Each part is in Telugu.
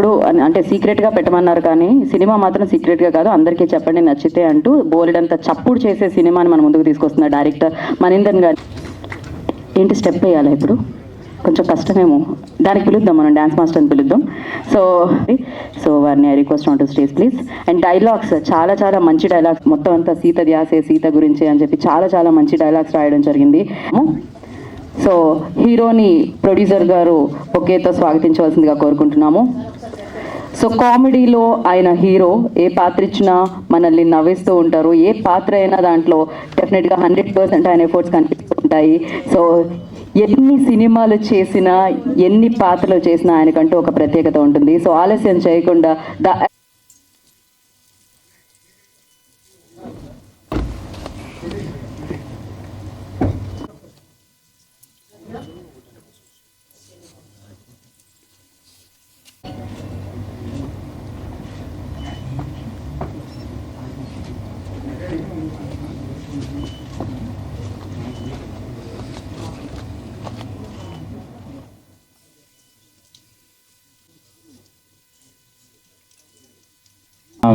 ఇప్పుడు అంటే సీక్రెట్గా పెట్టమన్నారు, కానీ సినిమా మాత్రం సీక్రెట్గా కాదు, అందరికీ చెప్పండి నచ్చితే అంటూ బోలెడంత చప్పుడు చేసే సినిమాని మన ముందుకు తీసుకొస్తున్న డైరెక్టర్ మణీందర్ గారు. ఏంటి స్టెప్ వేయాలి ఇప్పుడు, కొంచెం కష్టమేమో, దానికి పిలుద్దాం, మనం డ్యాన్స్ మాస్టర్ని పిలుద్దాం. సో వారిని I request on to stage please. And dialogues చాలా చాలా మంచి డైలాగ్స్, మొత్తం అంతా సీత ధ్యాసే సీత గురించి అని చెప్పి చాలా చాలా మంచి డైలాగ్స్ రాయడం జరిగింది. సో హీరోని ప్రొడ్యూసర్ గారు ఒకేతో స్వాగతించవలసిందిగా కోరుకుంటున్నాము. సో కామెడీలో ఆయన హీరో, ఏ పాత్ర ఇచ్చినా మనల్ని నవ్విస్తూ ఉంటారు. ఏ పాత్ర అయినా దాంట్లో డెఫినెట్గా 100% ఆయన ఎఫర్ట్స్ కనిపిస్తూ ఉంటాయి. సో ఎన్ని సినిమాలు చేసినా, ఎన్ని పాత్రలు చేసినా ఆయనకంటూ ఒక ప్రత్యేకత ఉంటుంది. సో ఆలస్యం చేయకుండా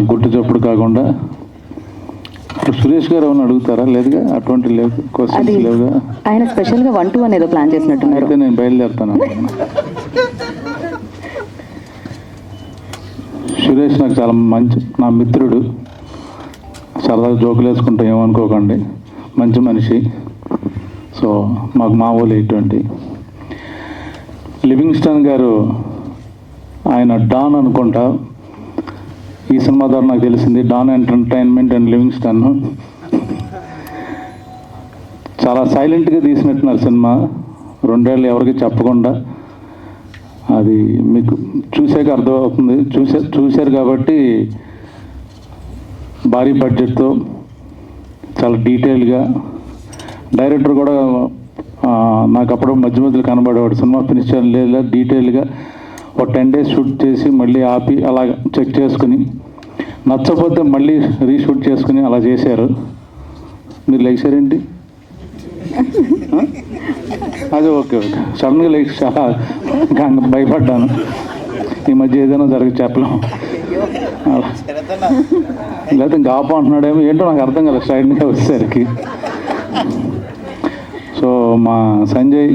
గుట్టు చప్పుడు కాకుండా సురేష్ గారు ఏమైనా అడుగుతారా? లేదుగా, అటువంటి లేదు, క్వశ్చన్స్ లేవుగా. ఆయన స్పెషల్గా 1-2 ఏదో ప్లాన్ చేసినట్టున్నారు. అయితే నేను బయలుదేరుతాను. సురేష్ నాకు చాలా మంచి, నా మిత్రుడు, సరదాగా జోకులు వేసుకుంటాం, ఏమనుకోకండి, మంచి మనిషి. సో మాకు మా ఊళ్ళో ఇటువంటి లివింగ్స్టన్ గారు, ఆయన డాన్ అనుకుంటా, ఈ సినిమా ద్వారా నాకు తెలిసింది. డాన్ ఎంటర్టైన్మెంట్ అండ్ లివింగ్స్టన్ చాలా సైలెంట్గా తీసినట్టున్నారు సినిమా, 2 ఏళ్ళు ఎవరికి చెప్పకుండా. అది మీకు చూసాక అర్థమవుతుంది. చూశారు కాబట్టి భారీ బడ్జెట్తో చాలా డీటెయిల్గా, డైరెక్టర్ కూడా నాకు అప్పుడు మధ్య మధ్యలో కనబడేవాడు, సినిమా ఫినిష్ చేయలేదు, డీటెయిల్గా ఒక 10 days షూట్ చేసి మళ్ళీ ఆపి అలా చెక్ చేసుకుని, నచ్చకపోతే మళ్ళీ రీషూట్ చేసుకుని అలా చేశారు. మీరు లేచారేంటి? అదే ఓకే ఓకే, సడన్గా లేచి చాలా భయపడ్డాను. ఈ మధ్య ఏదైనా చెప్పలేము, లేకపోతే ఇంకా ఆప అంటున్నాడేమో, ఏంటో నాకు అర్థం కదా స్ట్రైట్గా వచ్చేసరికి. సో మా సంజయ్,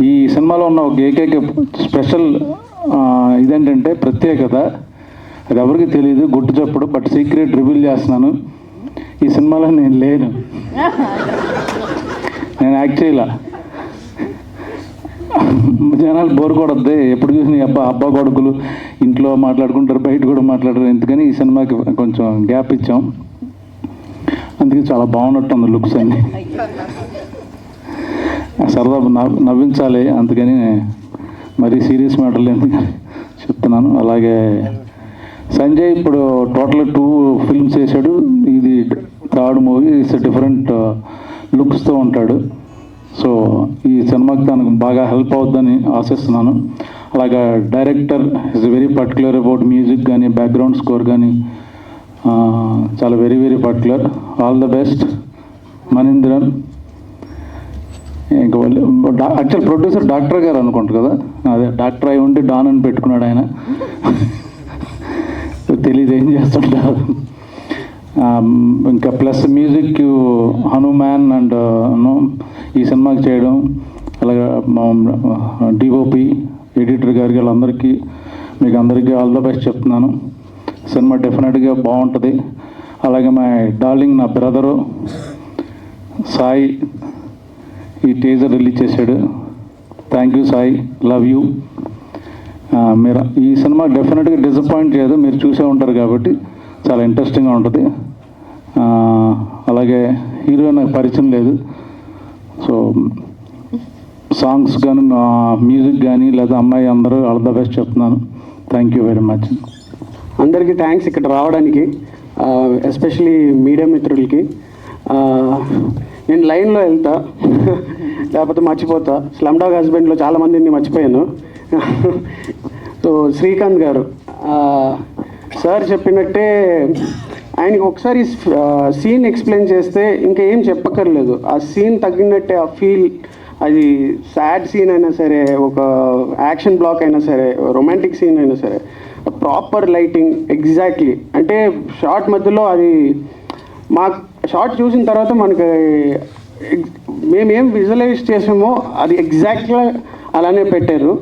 ఈ సినిమాలో ఉన్న ఒక ఏకైక స్పెషల్ ఇదేంటంటే ప్రత్యేకత, అది ఎవరికి తెలియదు, గుట్టు చప్పుడు, బట్ సీక్రెట్ రివీల్ చేస్తున్నాను. ఈ సినిమాలో నేను లేను, నేను యాక్ట్ చేయలే. జనాలు బోర్ కొడద్ది, ఎప్పుడు చూసిన అబ్బా కొడుకులు ఇంట్లో మాట్లాడుకుంటారు, బయట కూడా మాట్లాడరు, ఎందుకని ఈ సినిమాకి కొంచెం గ్యాప్ ఇచ్చాం. అందుకే చాలా బాగున్నట్టుంది లుక్స్ అన్ని, సరదా నవ్వించాలి, అందుకని మరీ సీరియస్ మ్యాటర్లు ఎందుకని చెప్తున్నాను. అలాగే సంజయ్ ఇప్పుడు టోటల్ 2 ఫిల్మ్స్ చేశాడు, ఇది 3rd మూవీ. ఇట్స్ డిఫరెంట్ లుక్స్తో ఉంటాడు. సో ఈ సినిమాకి తనకు బాగా హెల్ప్ అవుద్దని ఆశిస్తున్నాను. అలాగే director is very particular about music కానీ, బ్యాక్గ్రౌండ్ స్కోర్ కానీ, చాలా very very particular. All the best Manindran. ఇంకా యాక్చువల్ ప్రొడ్యూసర్ డాక్టర్ గారు అనుకుంటారు కదా, అదే డాక్టర్ అయి ఉండి డాన్ అని పెట్టుకున్నాడు ఆయన. తెలీదు ఏం చేస్తుంటారు. ఇంకా ప్లస్ మ్యూజిక్ హనుమాన్ అండ్ ఈ సినిమాకి చేయడం, అలాగే మా డిఓపి ఎడిటర్ గారికి, వాళ్ళందరికీ, మీకు అందరికీ ఆల్ ద బెస్ట్ చెప్తున్నాను. సినిమా డెఫినెట్గా బాగుంటుంది. అలాగే మా డార్లింగ్, నా బ్రదరు సాయి ఈ టీజర్ రిలీజ్ చేశాడు. Thank you Sai, love you. మీరు ఈ సినిమా డెఫినెట్గా డిసప్పాయింట్ చేయదు, మీరు చూసే ఉంటారు కాబట్టి చాలా ఇంట్రెస్టింగ్గా ఉంటుంది. అలాగే హీరో నాకు పరిచయం లేదు. సో సాంగ్స్ కానీ, మ్యూజిక్ కానీ, లేదా అమ్మాయి అందరూ ఆల్ ద బెస్ట్ చెప్తున్నాను. Thank you very much. అందరికీ థ్యాంక్స్ ఇక్కడ రావడానికి, ఎస్పెషలీ మీడియా మిత్రులకి. నేను లైన్లో వెళ్తా, లేకపోతే మర్చిపోతా. స్లమ్ డాగ్ హస్బెండ్లో చాలామందిని మర్చిపోయాను. సో శ్రీకాంత్ గారు సార్ చెప్పినట్టే, ఆయనకి ఒకసారి సీన్ ఎక్స్ప్లెయిన్ చేస్తే ఇంకా ఏం చెప్పక్కర్లేదు. ఆ సీన్ తగ్గినట్టే ఆ ఫీల్, అది సాడ్ సీన్ అయినా సరే, ఒక యాక్షన్ బ్లాక్ అయినా సరే, రొమాంటిక్ సీన్ అయినా సరే, ప్రాపర్ లైటింగ్ ఎగ్జాక్ట్లీ. అంటే షార్ట్ మధ్యలో అది మా షార్ట్ చూసిన తర్వాత మనకి మేమేం విజువలైజ్ చేసామో అది ఎగ్జాక్ట్గా అలానే పెట్టారు.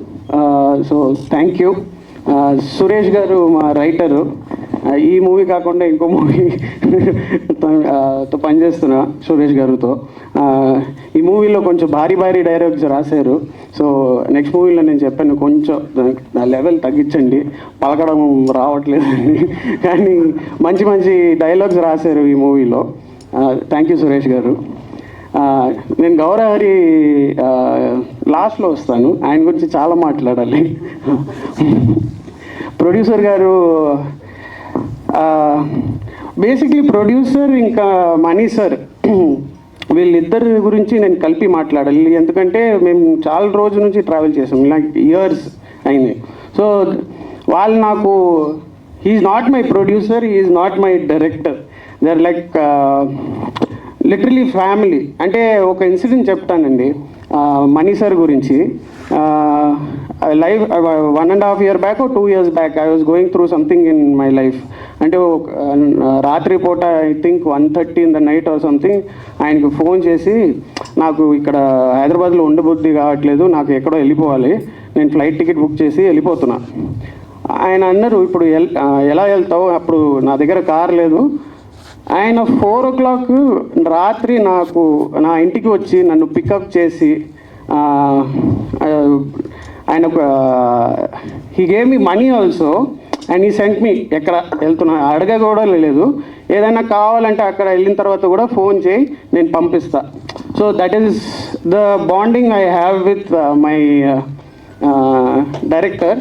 So thank you. సురేష్ గారు మా రైటరు, ఈ మూవీ కాకుండా ఇంకో మూవీ తో పనిచేస్తున్నా సురేష్ గారితో. ఈ మూవీలో కొంచెం భారీ డైలాగ్స్ రాశారు. సో నెక్స్ట్ మూవీలో నేను చెప్పాను కొంచెం నా లెవెల్ తగ్గించండి, పలకడం రావట్లేదని, కానీ మంచి డైలాగ్స్ రాశారు ఈ మూవీలో. థ్యాంక్ యూ సురేష్ గారు. నేను గౌరహరి లాస్ట్లో వస్తాను, ఆయన గురించి చాలా మాట్లాడాలి. ప్రొడ్యూసర్ గారు, బేసిక్లీ ప్రొడ్యూసర్ ఇంకా మనీ సార్, వీళ్ళిద్దరి గురించి నేను కలిపి మాట్లాడాలి. ఎందుకంటే మేము చాలా రోజుల నుంచి ట్రావెల్ చేసాం, లైక్ ఇయర్స్ అయింది. సో వాళ్ళు నాకు, he's not my producer, he's not my director, they are like literally family. అంటే ఒక ఇన్సిడెంట్ చెప్తానండి మనీ సార్ గురించి. Life 1.5 years back, 2 years back I was going through something in my life. అంటే రాత్రి పూట I think 1:30 in the night or something ఆయనకు ఫోన్ చేసి, నాకు ఇక్కడ హైదరాబాద్లో ఉండబుద్ధి కావట్లేదు, నాకు ఎక్కడో వెళ్ళిపోవాలి, నేను ఫ్లైట్ టికెట్ బుక్ చేసి వెళ్ళిపోతున్నా. ఆయన అన్నారు, ఇప్పుడు ఎలా వెళ్తావు, అప్పుడు నా దగ్గర కార్ లేదు. ఆయన 4 o'clock రాత్రి నాకు నా ఇంటికి వచ్చి నన్ను పికప్ చేసి, ఆయన he gave me money also and he sent me. ఎక్కడ వెళ్తున్నా అడగ కూడా లేదు, ఏదైనా కావాలంటే అక్కడ వెళ్ళిన తర్వాత కూడా ఫోన్ చేయి, నేను పంపిస్తా. So that is the bonding I have with my director.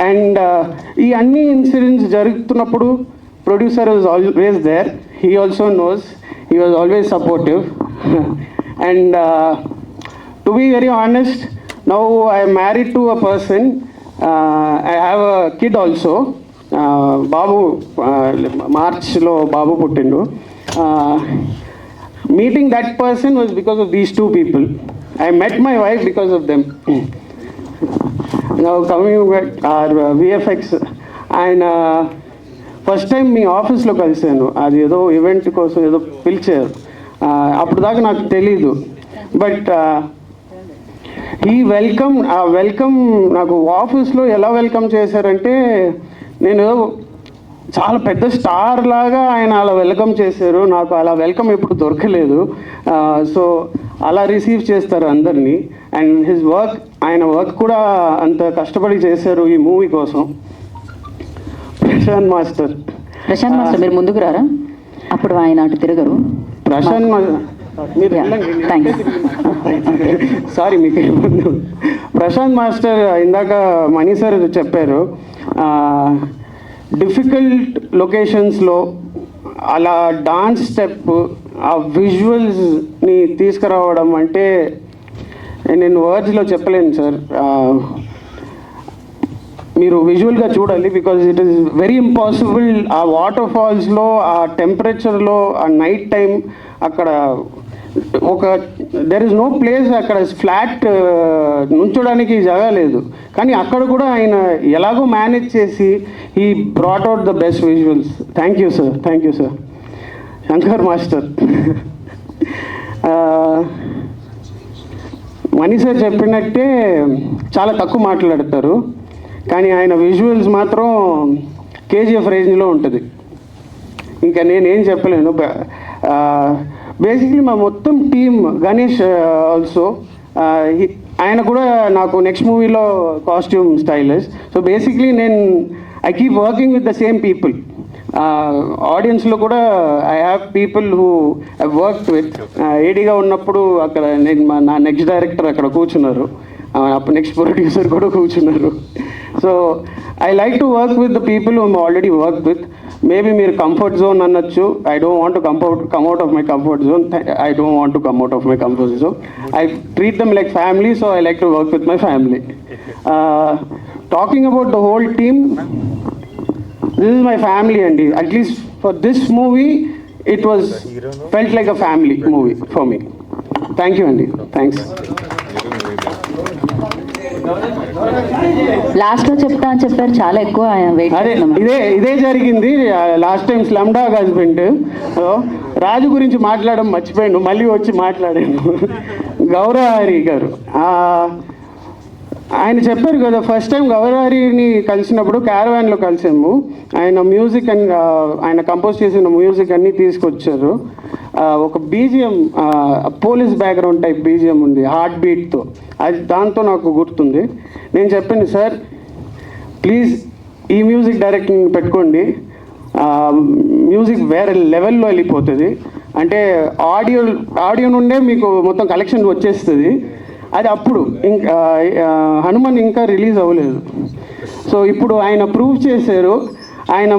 And ఈ అన్ని ఇన్సిడెంట్స్ జరుగుతున్నప్పుడు producer was always there. He also knows, he was always supportive. And to be very honest, now I am married to a person, I have a kid also. Babu, March lo Babu puttindu. Meeting that person was because of these two people. I met my wife because of them. Now coming back our VFX, and first time మీ ఆఫీస్లో కలిసాను, అది ఏదో ఈవెంట్ కోసం ఏదో పిలిచారు, అప్పుడు దాకా నాకు తెలీదు. బట్ ఈ వెల్కమ్ నాకు ఆఫీస్లో ఎలా వెల్కమ్ చేశారంటే, నేను చాలా పెద్ద స్టార్ లాగా ఆయన అలా వెల్కమ్ చేశారు. నాకు అలా వెల్కమ్ ఎప్పుడు దొరకలేదు. సో అలా రిసీవ్ చేస్తారు అందరినీ. అండ్ హిజ్ వర్క్, ఆయన వర్క్ కూడా అంత కష్టపడి చేశారు ఈ మూవీ కోసం. ప్రశాంత్ మాస్టర్ మీరు ముందుకు రారా, అప్పుడు ఆయన అటు తిరగరు. ప్రశాంత్ మీరు సారీ మీకు ప్రశాంత్ మాస్టర్ ఇందాక మనీ సార్ చెప్పారు, డిఫికల్ట్ లొకేషన్స్లో అలా డాన్స్ స్టెప్, ఆ విజువల్స్ని తీసుకురావడం అంటే నేను వర్డ్స్లో చెప్పలేను సార్. మీరు విజువల్గా చూడాలి, because it is very impossible. ఆ వాటర్ ఫాల్స్లో, ఆ టెంపరేచర్లో, ఆ నైట్ టైం అక్కడ దెర్ ఇస్ నో ప్లేస్, అక్కడ ఫ్లాట్ నుంచోడానికి జాగా లేదు. కానీ అక్కడ కూడా ఆయన ఎలాగో మేనేజ్ చేసి he brought out the best visuals. Thank you sir, thank you sir. Shankar master, money sir చెప్పినట్టే చాలా తక్కువ మాట్లాడతారు, కానీ ఆయన విజువల్స్ మాత్రం కేజీఎఫ్ రేంజ్లో ఉంటుంది. ఇంకా నేనేం చెప్పలేను. బేసిక్లీ మా మొత్తం టీమ్, గణేష్ ఆల్సో, ఆయన కూడా నాకు నెక్స్ట్ మూవీలో costume stylist. So basically I keep working with the same people. ఆడియన్స్లో కూడా I have people who I worked with. ఏడీగా ఉన్నప్పుడు అక్కడ నా నెక్స్ట్ డైరెక్టర్ అక్కడ కూర్చున్నారు, అప్పుడు నెక్స్ట్ ప్రొడ్యూసర్ కూడా కూర్చున్నారు. So I like to work with the people whom already work with. Maybe మీరు కంఫర్ట్ జోన్ అనొచ్చు. I don't want to come out of my comfort zone. I don't want to come out of my comfort zone. I treat them like family, so I like to work with my family. Talking about the whole team, this is my family, and at least for this movie it was felt like a family movie for me. Thank you, Andy. Thanks. Last లో చెప్తా అని చెప్పారు, చాలా ఎక్కువ వెయిట్ అదే ఇదే జరిగింది last time slum dog husband. Raju గురించి మాట్లాడడం మర్చిపోయాను, మళ్ళీ వచ్చి మాట్లాడాను. గౌరవహరి గారు ఆయన చెప్పారు కదా, ఫస్ట్ టైం గౌరవహరిని కలిసినప్పుడు క్యారవాన్లో కలిసాము. ఆయన మ్యూజిక్ అండ్ ఆయన కంపోజ్ చేసిన మ్యూజిక్ అన్నీ తీసుకొచ్చారు. ఒక BGM police background type BGM ఉంది హార్ట్ బీట్తో, అది దాంతో నాకు గుర్తుంది. నేను చెప్పాను, సార్ ప్లీజ్ ఈ మ్యూజిక్ డైరెక్టింగ్ పెట్టుకోండి, మ్యూజిక్ వేరే లెవెల్లో వెళ్ళిపోతుంది. అంటే ఆడియో నుండే మీకు మొత్తం కలెక్షన్ వచ్చేస్తుంది. అది అప్పుడు ఇంకా హనుమాన్ ఇంకా రిలీజ్ అవ్వలేదు. సో ఇప్పుడు ఆయన ప్రూవ్ చేశారు. ఆయన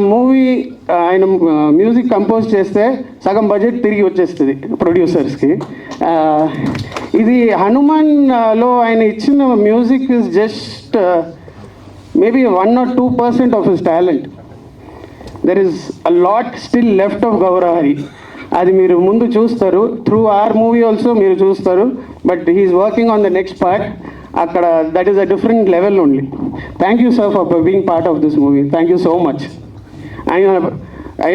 మ్యూజిక్ కంపోజ్ చేస్తే సగం బడ్జెట్ తిరిగి వచ్చేస్తుంది ప్రొడ్యూసర్స్కి. ఇది హనుమాన్లో ఆయన ఇచ్చిన music is just maybe 1 or 2% of his talent. There is a lot still left of Gowrahari. అది మీరు ముందు చూస్తారు, త్రూ ఆర్ మూవీ ఆల్సో మీరు చూస్తారు. But he's working on the next part. అక్కడ that is a different level only. Thank you sir for being part of this movie. Thank you so much. And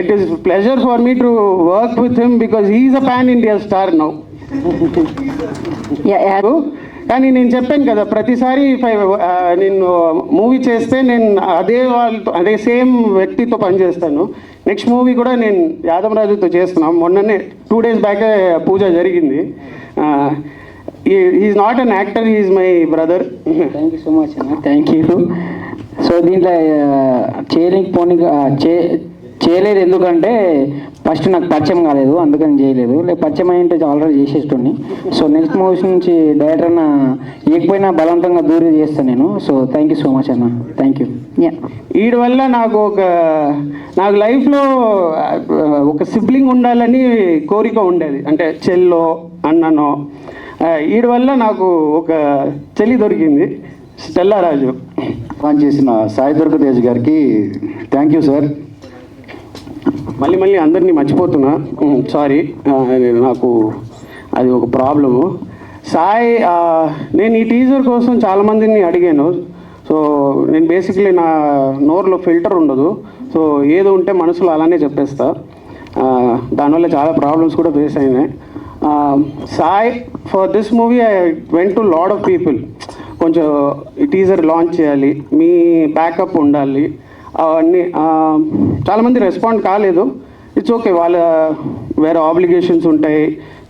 it is pleasure for me to work with him because he's a pan India star now. కానీ నేను చెప్పాను కదా, ప్రతిసారి నేను మూవీ చేస్తే నేను అదే సేమ్ వ్యక్తితో పనిచేస్తాను. నెక్స్ట్ మూవీ కూడా నేను యాదవరాజుతో చేస్తున్నాం. మొన్ననే 2 days బ్యాకే పూజ జరిగింది. Is not an actor, is my brother. Thank you so much అన్న, థ్యాంక్ యూ. సో దీంట్లో చేయలేదు ఎందుకంటే ఫస్ట్ నాకు పరిచయం కాలేదు, అందుకని చేయలేదు. పరిచయం అయ్యింటే ఆల్రెడీ చేసేస్తుండే. సో నెక్స్ట్ మూవీస్ నుంచి డైరెక్టర్ అన్న ఏకపోయినా బలవంతంగా దూరం చేస్తాను నేను. So thank you so much అన్న, థ్యాంక్ యూ. వీడి వల్ల నాకు లైఫ్లో ఒక సిబ్లింగ్ ఉండాలని కోరిక ఉండేది, అంటే చెల్లో అన్ననో. వీడి వల్ల నాకు ఒక చెల్లి దొరికింది, స్టెల్లా రాజు. చేసిన సాయి దుర్గతేజ్ గారికి థ్యాంక్ యూ సార్. మళ్ళీ అందరినీ మర్చిపోతున్నా, సారీ. నాకు అది ఒక ప్రాబ్లము. సాయి, నేను ఈ టీజర్ కోసం చాలామందిని అడిగాను. సో నేను బేసిక్లీ నా నోరులో ఫిల్టర్ ఉండదు. సో ఏదో ఉంటే మనసులో అలానే చెప్పేస్తా. దానివల్ల చాలా ప్రాబ్లమ్స్ కూడా ఫేస్ అయినాయి. Sai, for this movie I went to lot of people. కొంచెం ఈ టీజర్ లాంచ్ చేయాలి, మీ బ్యాకప్ ఉండాలి, అవన్నీ. చాలామంది రెస్పాండ్ కాలేదు. ఇట్స్ ఓకే, వాళ్ళ వేరే ఆబ్లిగేషన్స్ ఉంటాయి,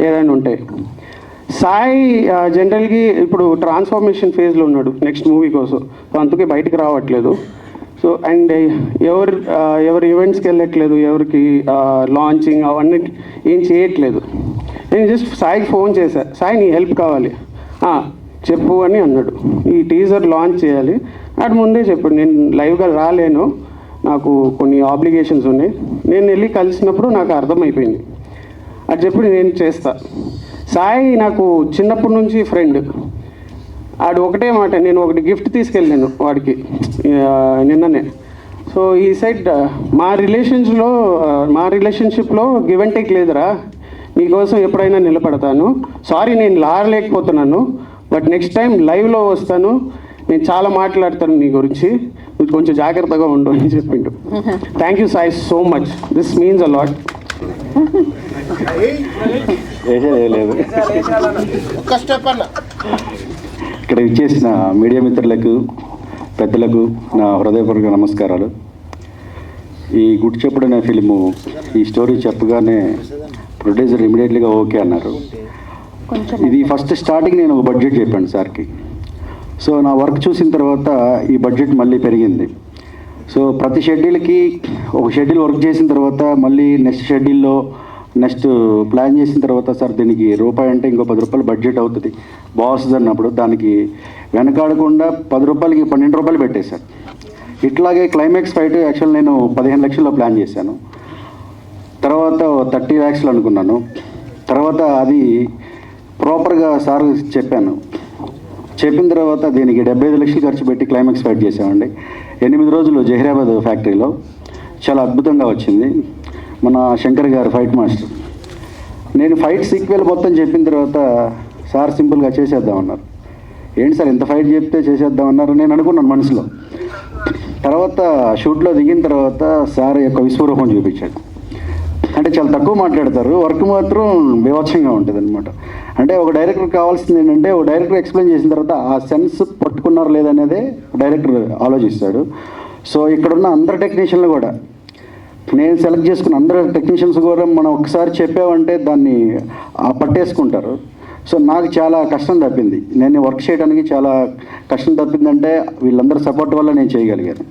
ఏదైనా ఉంటాయి. సాయి జనరల్గా ఇప్పుడు ట్రాన్స్ఫర్మేషన్ ఫేజ్లో ఉన్నాడు నెక్స్ట్ మూవీ కోసం. సో అందుకే బయటికి రావట్లేదు. సో అండ్ ఎవరు ఈవెంట్స్కి వెళ్ళట్లేదు, ఎవరికి లాంచింగ్ అవన్నీ ఏం చేయట్లేదు. నేను జస్ట్ సాయికి ఫోన్ చేశాను, సాయి నీ హెల్ప్ కావాలి, చెప్పు అని అన్నాడు. ఈ టీజర్ లాంచ్ చేయాలి. అటు ముందే చెప్పాడు, నేను లైవ్గా రాలేను, నాకు కొన్ని ఆబ్లిగేషన్స్ ఉన్నాయి. నేను వెళ్ళి కలిసినప్పుడు నాకు అర్థమైపోయింది. అది చెప్పి నేను చేస్తా. సాయి నాకు చిన్నప్పటి నుంచి ఫ్రెండ్. ఆడు ఒకటే మాట, నేను ఒకటి గిఫ్ట్ తీసుకెళ్ళాను వాడికి నిన్ననే. సో ఈ సైడ్ మా రిలేషన్షిప్లో గివ్ అండ్ టేక్ లేదురా, నీకోసం ఎప్పుడైనా నిలబడతాను. సారీ నేను లారలేకపోతున్నాను, బట్ నెక్స్ట్ టైం లైవ్లో వస్తాను, నేను చాలా మాట్లాడతాను నీ గురించి, నువ్వు కొంచెం జాగ్రత్తగా ఉండు అని చెప్పిండు. Thank you Sai so much, this means a lot. లేదు ఇక్కడ ఇచ్చేసిన మీడియా మిత్రులకు, పెద్దలకు నా హృదయపూర్వక నమస్కారాలు. ఈ గుడ్ చెప్పుడు అనే ఫిలిము ఈ స్టోరీ చెప్పగానే ప్రొడ్యూసర్ ఇమీడియట్లీగా ఓకే అన్నారు. ఇది ఫస్ట్ స్టార్టింగ్ నేను ఒక బడ్జెట్ చెప్పాను సార్కి. సో నా వర్క్ చూసిన తర్వాత ఈ బడ్జెట్ మళ్ళీ పెరిగింది. సో ప్రతి షెడ్యూల్కి ఒక షెడ్యూల్ వర్క్ చేసిన తర్వాత మళ్ళీ నెక్స్ట్ షెడ్యూల్లో నెక్స్ట్ ప్లాన్ చేసిన తర్వాత సార్ దీనికి రూపాయి అంటే ఇంకో 10 రూపాయలు బడ్జెట్ అవుతుంది బాస్ అన్నప్పుడు దానికి వెనకాడకుండా 10 రూపాయలకి 12 రూపాయలు పెట్టేశారు. ఇట్లాగే క్లైమాక్స్ ఫైట్ యాక్చువల్ నేను 15 లక్షల్లో ప్లాన్ చేశాను. తర్వాత 30 lakhs అనుకున్నాను. తర్వాత అది ప్రాపర్గా సార్ చెప్పాను. చెప్పిన తర్వాత దీనికి 75 లక్షలు ఖర్చు పెట్టి క్లైమాక్స్ ఫైట్ చేసామండి. 8 రోజులు జహీరాబాద్ ఫ్యాక్టరీలో. చాలా అద్భుతంగా వచ్చింది. మన శంకర్ గారు ఫైట్ మాస్టర్. నేను ఫైట్ సీక్వెల్ మొత్తం చెప్పిన తర్వాత సార్ సింపుల్గా చేసేద్దామన్నారు. ఏంటి సార్ ఇంత ఫైట్ చెప్తే చేసేద్దామన్నారు నేను అనుకున్నాను మనసులో. తర్వాత షూట్లో దిగిన తర్వాత సార్ యొక్క విశ్వరూపం చూపించాడు. అంటే చాలా తక్కువ మాట్లాడతారు, వర్క్ మాత్రం బీభత్సంగా ఉంటుంది అనమాట. అంటే ఒక డైరెక్టర్ కావాల్సింది ఏంటంటే ఒక డైరెక్టర్ ఎక్స్ప్లెయిన్ చేసిన తర్వాత ఆ సెన్స్ పట్టుకున్నారు లేదనేదే డైరెక్టర్ ఆలోచిస్తాడు. సో ఇక్కడున్న అందరు టెక్నీషియన్లు కూడా నేను సెలెక్ట్ చేసుకున్న అందరు టెక్నీషియన్స్ కూడా మనం ఒకసారి చెప్పామంటే దాన్ని పట్టేసుకుంటారు. సో నాకు చాలా కష్టం తప్పింది, నేను వర్క్ చేయడానికి చాలా కష్టం తప్పిందంటే వీళ్ళందరూ సపోర్ట్ వల్ల నేను చేయగలిగాను.